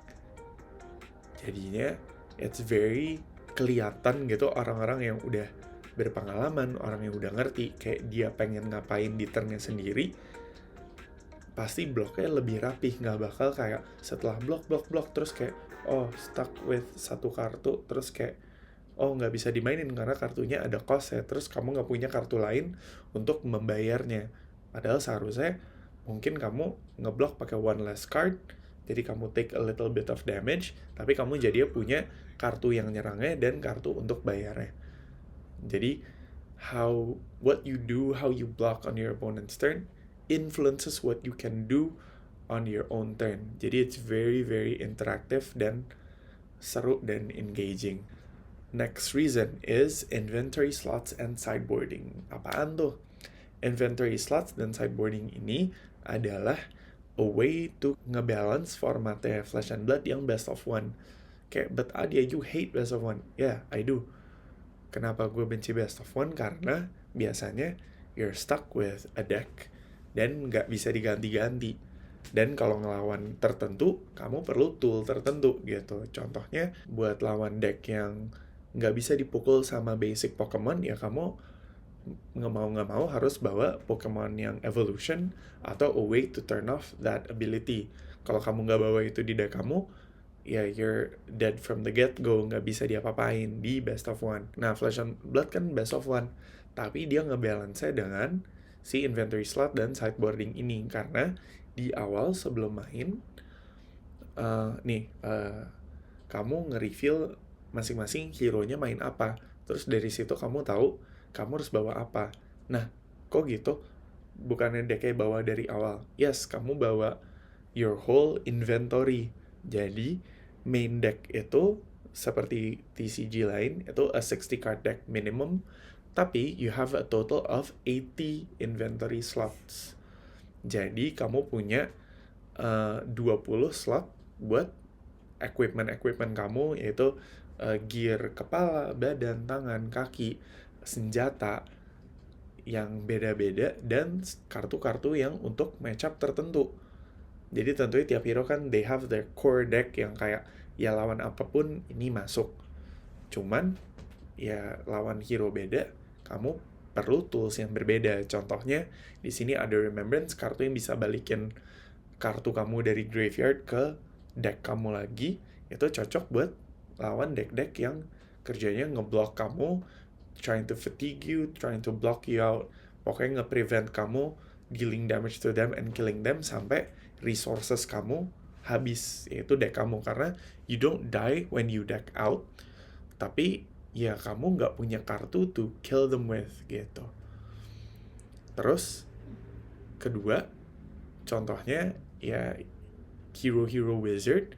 Jadinya it's very kelihatan gitu orang-orang yang udah berpengalaman, orang yang udah ngerti kayak dia pengen ngapain di turnnya sendiri, pasti bloknya lebih rapih, nggak bakal kayak setelah blok terus kayak oh stuck with satu kartu, terus kayak oh nggak bisa dimainin karena kartunya ada cost ya, terus kamu nggak punya kartu lain untuk membayarnya, padahal seharusnya mungkin kamu ngeblok pakai one less card, jadi kamu take a little bit of damage, tapi kamu jadinya punya kartu yang nyerangnya dan kartu untuk bayarnya. Jadi what you do, how you block on your opponent's turn influences what you can do on your own turn. Jadi it's very very interactive dan seru dan engaging. Next reason is inventory slots and sideboarding. Apaan tuh? Inventory slots dan sideboarding ini adalah a way to ngebalance formatnya Flesh and Blood yang best of one. Kayak, but Adia, you hate best of one. Yeah, I do. Kenapa gue benci best of one? Karena biasanya you're stuck with a deck dan nggak bisa diganti-ganti. Dan kalau ngelawan tertentu, kamu perlu tool tertentu gitu. Contohnya, buat lawan deck yang nggak bisa dipukul sama basic Pokemon, ya kamu nggak mau harus bawa Pokemon yang evolution atau a way to turn off that ability. Kalau kamu nggak bawa itu di deck kamu, ya you're dead from the get-go, nggak bisa diapa-apain di best of one. Nah, Flesh and Blood kan best of one, tapi dia ngebalance-nya dengan si inventory slot dan sideboarding ini, karena di awal sebelum main, kamu nge-reveal masing-masing hero-nya main apa, terus dari situ kamu tahu kamu harus bawa apa. Nah, kok gitu? Bukannya decknya bawa dari awal? Yes, kamu bawa your whole inventory. Jadi, main deck itu seperti TCG lain, itu a 60 card deck minimum, tapi you have a total of 80 inventory slots. Jadi, kamu punya 20 slot buat equipment kamu, yaitu gear kepala, badan, tangan, kaki, senjata yang beda-beda, dan kartu-kartu yang untuk matchup tertentu. Jadi tentunya tiap hero kan they have their core deck yang kayak ya lawan apapun ini masuk. Cuman ya lawan hero beda, kamu perlu tools yang berbeda. Contohnya di sini ada Remembrance, kartu yang bisa balikin kartu kamu dari graveyard ke deck kamu lagi. Itu cocok buat lawan deck-deck yang kerjanya ngeblok kamu, trying to fatigue you, trying to block you out, pokoknya nge-prevent kamu dealing damage to them and killing them sampai resources kamu habis, yaitu deck kamu. Karena you don't die when you deck out, tapi ya kamu nggak punya kartu to kill them with gitu. Terus kedua, contohnya ya hero wizard,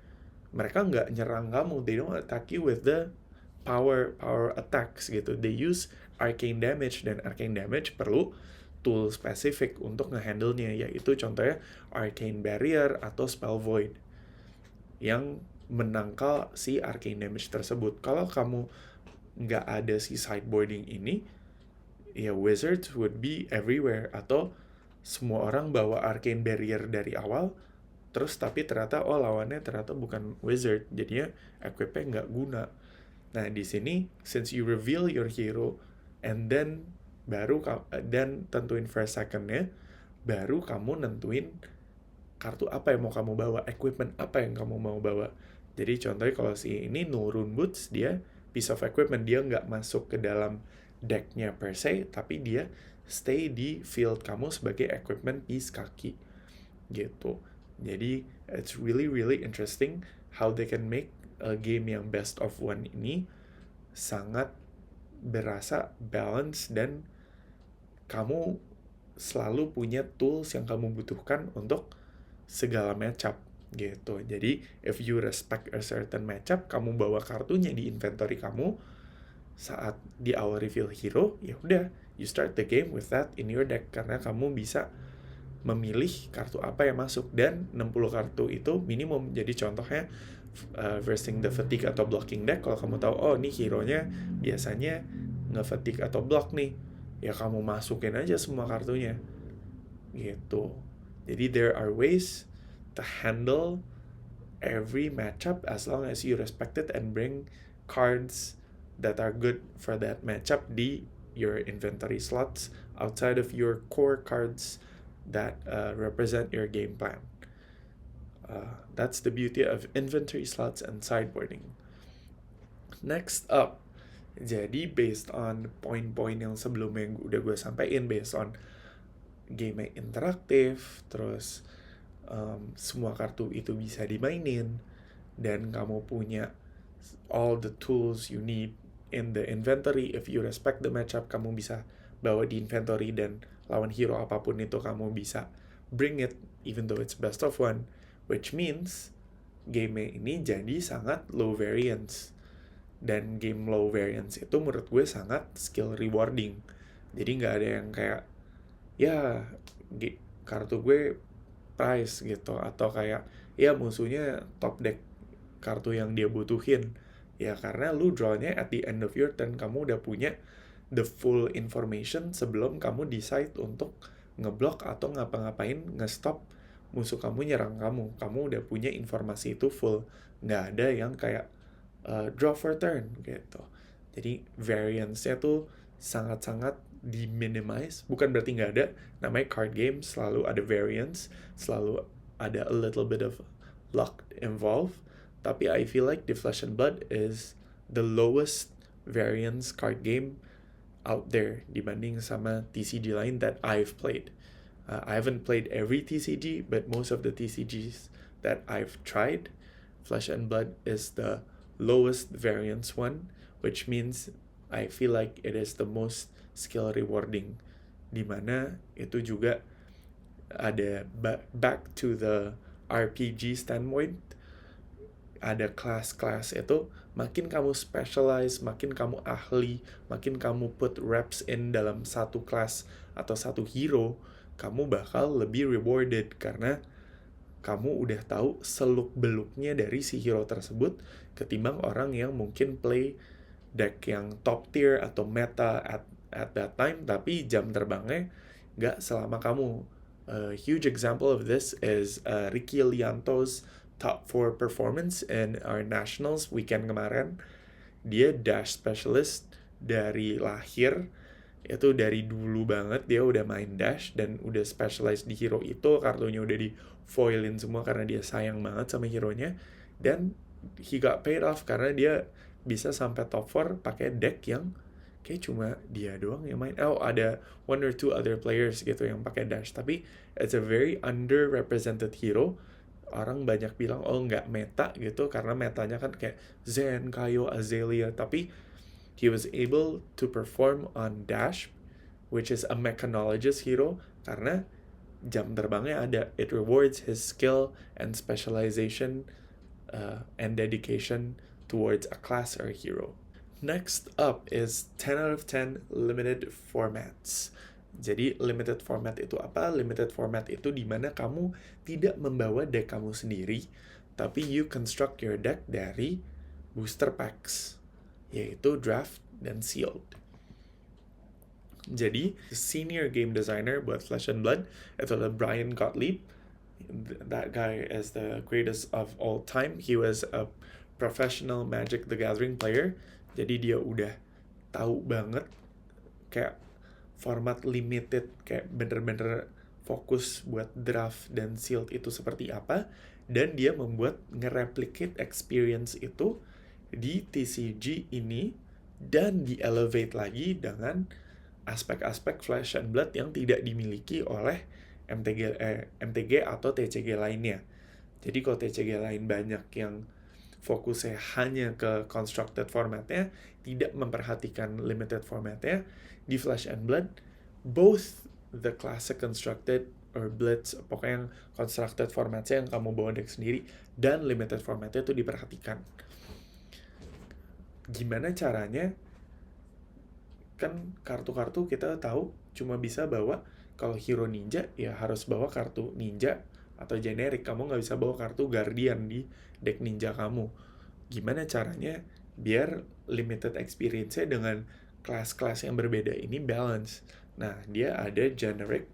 mereka nggak nyerang kamu, they don't attack you with the power attacks gitu. They use arcane damage, dan arcane damage perlu tool spesifik untuk ngehandle-nya, yaitu contohnya arcane barrier atau spell void yang menangkal si arcane damage tersebut. Kalau kamu nggak ada si sideboarding ini, ya wizards would be everywhere, atau semua orang bawa arcane barrier dari awal, terus tapi ternyata lawannya ternyata bukan wizard, jadinya equipnya nggak guna. Nah, di sini since you reveal your hero and then dan tentuin first second-nya, baru kamu nentuin kartu apa yang mau kamu bawa, equipment apa yang kamu mau bawa. Jadi contohnya kalau si ini No Rune Boots, dia piece of equipment, dia nggak masuk ke dalam deck-nya per se, tapi dia stay di field kamu sebagai equipment piece kaki gitu. Jadi it's really really interesting how they can make a game yang best of one ini sangat berasa balance, dan kamu selalu punya tools yang kamu butuhkan untuk segala matchup. gitu. Jadi if you respect a certain matchup, kamu bawa kartunya di inventory kamu saat di awal reveal hero, ya udah, you start the game with that in your deck karena kamu bisa memilih kartu apa yang masuk, dan 60 kartu itu minimum. Jadi contohnya versing the fatigue atau blocking deck, kalau kamu tahu oh ini hero-nya biasanya nge-fatigue atau block nih, ya kamu masukin aja semua kartunya gitu. Jadi there are ways to handle every matchup as long as you respect it and bring cards that are good for that matchup di your inventory slots outside of your core cards that represent your game plan. That's the beauty of inventory slots and sideboarding. Next up, jadi based on poin-poin yang sebelumnya yang udah gue sampaikan, based on game interaktif, terus semua kartu itu bisa dimainin, dan kamu punya all the tools you need in the inventory. If you respect the matchup, kamu bisa bawa di inventory, dan lawan hero apapun itu kamu bisa bring it even though it's best of one, which means game ini jadi sangat low variance. Dan game low variance itu menurut gue sangat skill rewarding. Jadi nggak ada yang kayak ya kartu gue price gitu, atau kayak ya musuhnya top deck kartu yang dia butuhin. Ya karena lu drawnya at the end of your turn, kamu udah punya the full information sebelum kamu decide untuk ngeblok atau ngapa-ngapain nge-stop musuh kamu nyerang kamu. Kamu udah punya informasi itu full. Nggak ada yang kayak draw for turn gitu. Jadi variance-nya tuh sangat-sangat di-minimize. Bukan berarti nggak ada, namanya card game, selalu ada variance, selalu ada a little bit of luck involved. Tapi I feel like the Flesh and Blood is the lowest variance card game out there dibanding sama TCG lain that I've played. I haven't played every TCG, but most of the TCGs that I've tried, Flesh and Blood is the lowest variance one, which means I feel like it is the most skill rewarding, dimana itu juga ada back to the RPG standpoint, ada kelas-kelas itu, makin kamu specialize, makin kamu ahli, makin kamu put reps in dalam satu kelas atau satu hero, kamu bakal lebih rewarded karena kamu udah tahu seluk-beluknya dari si hero tersebut ketimbang orang yang mungkin play deck yang top tier atau meta at that time, tapi jam terbangnya nggak selama kamu. A huge example of this is Ricky Lianto's top 4 performance in our nationals weekend kemarin. Dia dash specialist dari lahir, itu dari dulu banget dia udah main dash dan udah specialized di hero itu, kartunya udah di foilin semua karena dia sayang banget sama hero-nya, dan he got paid off karena dia bisa sampai top 4 pakai deck yang kayak cuma dia doang yang main. Oh, ada 1 or 2 other players gitu yang pakai dash, tapi it's a very underrepresented hero. Orang banyak bilang oh nggak meta gitu karena metanya kan kayak Zen, Kaio, Azalea, tapi he was able to perform on dash, which is a mechanologist hero, karena jam terbangnya ada. It rewards his skill and specialization and dedication towards a class or a hero. Next up is 10 out of 10 limited formats. Jadi limited format itu apa? Limited format itu dimana kamu tidak membawa deck kamu sendiri, tapi you construct your deck dari booster packs, yaitu draft dan sealed. Jadi senior game designer buat Flesh and Blood itu adalah Brian Gottlieb. That guy is the greatest of all time. He was a professional Magic the Gathering player. Jadi dia udah tahu banget kayak format limited, kayak bener-bener fokus buat draft dan sealed itu seperti apa, dan dia membuat nge-replicate experience itu di TCG ini dan di-elevate lagi dengan aspek-aspek Flesh and Blood yang tidak dimiliki oleh MTG atau TCG lainnya. Jadi kalau TCG lain banyak yang fokusnya hanya ke constructed formatnya, tidak memperhatikan limited formatnya, di Flesh and Blood both the classic constructed or Blitz, pokoknya yang constructed formatnya yang kamu bawa deck sendiri, dan limited formatnya itu diperhatikan. Gimana caranya? Kan kartu-kartu kita tahu cuma bisa bawa, kalau hero ninja ya harus bawa kartu ninja atau generic, kamu nggak bisa bawa kartu guardian di deck ninja kamu. Gimana caranya biar limited experience-nya dengan kelas-kelas yang berbeda ini balance? Nah, dia ada generic,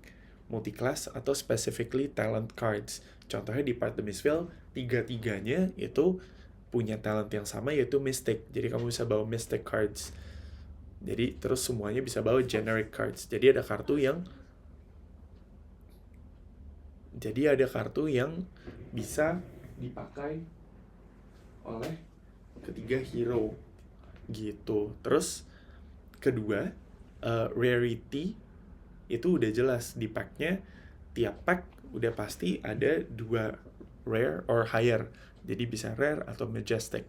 multi-class, atau specifically talent cards. Contohnya di part The Mistveil, tiga-tiganya itu punya talent yang sama, yaitu Mystic. Jadi kamu bisa bawa Mystic cards. Jadi terus semuanya bisa bawa generic cards. Jadi ada kartu yang bisa dipakai oleh ketiga hero gitu. Terus kedua, rarity itu udah jelas di packnya. Tiap pack udah pasti ada 2 rare or higher, jadi bisa rare atau majestic.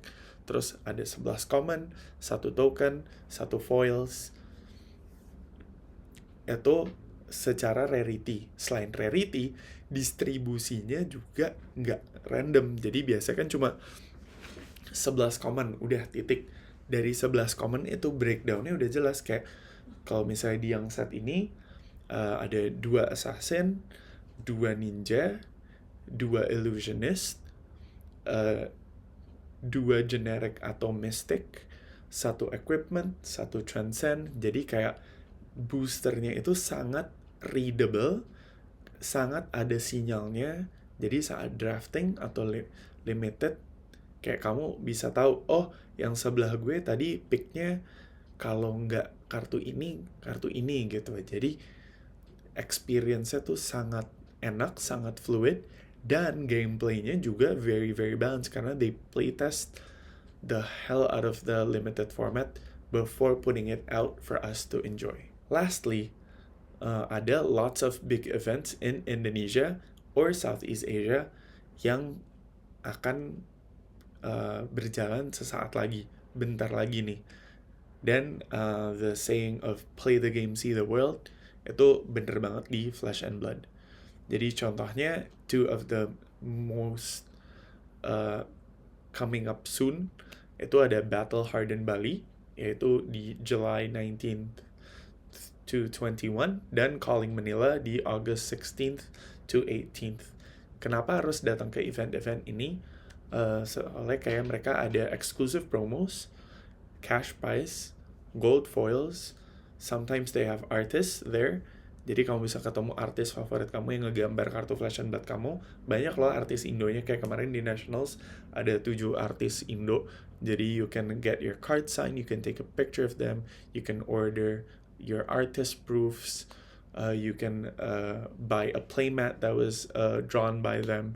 Terus ada 11 common, 1 token, 1 foils. Itu secara rarity. Selain rarity, distribusinya juga nggak random. Jadi biasanya kan cuma 11 common, udah titik. Dari 11 common itu breakdownnya udah jelas. Kayak kalau misalnya di yang set ini ada 2 assassin, 2 ninja, 2 illusionist, 2 generic atau mystic, 1 equipment, 1 transcend. Jadi kayak boosternya itu sangat readable, sangat ada sinyalnya. Jadi saat drafting atau limited, kayak kamu bisa tahu, oh yang sebelah gue tadi picknya kalau nggak kartu ini gitu. Jadi experience-nya tuh sangat enak, sangat fluid, dan gameplaynya juga very very balanced karena they playtest the hell out of the limited format before putting it out for us to enjoy. Lastly, ada lots of big events in Indonesia or Southeast Asia yang akan berjalan sesaat lagi, bentar lagi nih. Dan the saying of play the game, see the world, itu bener banget di Flesh and Blood. Jadi contohnya, 2 of the most coming up soon, itu ada Battle Hardened Bali, yaitu di July 19th to 21, dan Calling Manila di August 16th to 18th. Kenapa harus datang ke event-event ini? Soalnya kayak mereka ada exclusive promos, cash prize, gold foils, sometimes they have artists there. Jadi kamu bisa ketemu artis favorit kamu yang ngegambar kartu Flesh and Blood kamu. Banyak loh artis Indonya, kayak kemarin di Nationals ada 7 artis Indo. Jadi you can get your card signed, you can take a picture of them, you can order your artist proofs, you can buy a playmat that was drawn by them.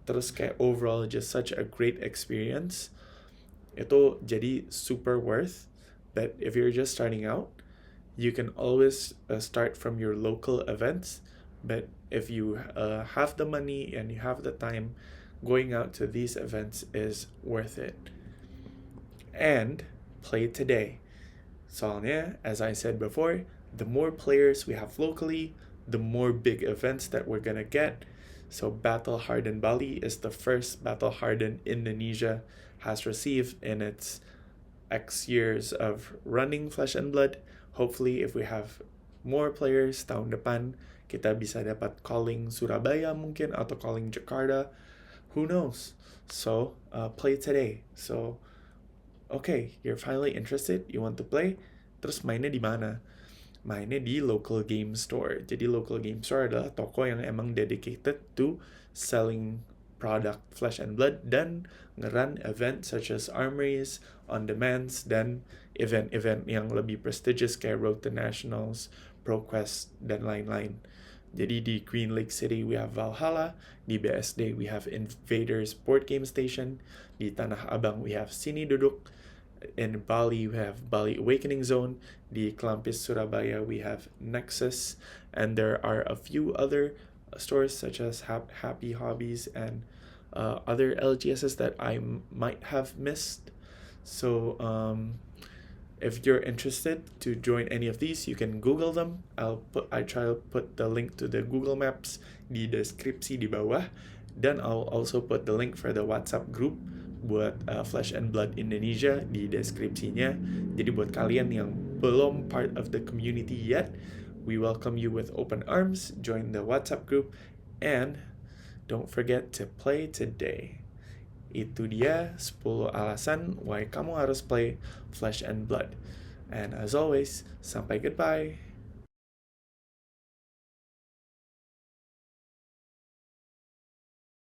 Terus kayak overall just such a great experience. Itu jadi super worth. But if you're just starting out, you can always start from your local events. But if you have the money and you have the time, going out to these events is worth it. And play today. Soalnya, as I said before, the more players we have locally, the more big events that we're gonna get. So Battle Hardened Bali is the first Battle Hardened Indonesia has received in its X years of running Flesh and Blood. Hopefully, if we have more players tahun depan, kita bisa dapat Calling Surabaya mungkin, atau Calling Jakarta. Who knows? So, play today. So, okay, you're finally interested, you want to play, terus mainnya di mana? Mainnya di local game store. Jadi local game store adalah toko yang emang dedicated to selling product Flesh and Blood dan nge-run event such as armories, on-demands, dan event-event yang lebih prestigious kayak Road to Nationals, ProQuest, dan lain-lain. Jadi di Green Lake City we have Valhalla, di BSD we have Invaders Board Game Station, di Tanah Abang we have Sini Duduk, in Bali we have Bali Awakening Zone, di Klampis Surabaya we have Nexus, and there are a few other stores such as Happy Hobbies and other LGSs that I might have missed. So If you're interested to join any of these, you can Google them. I try to put the link to the Google Maps di deskripsi di bawah, dan I'll also put the link for the WhatsApp group buat Flesh and Blood Indonesia di deskripsinya. Jadi buat kalian yang belum part of the community yet, we welcome you with open arms. Join the WhatsApp group and don't forget to play today. Itu dia 10 alasan why kamu harus play Flesh and Blood. And as always, sampai goodbye.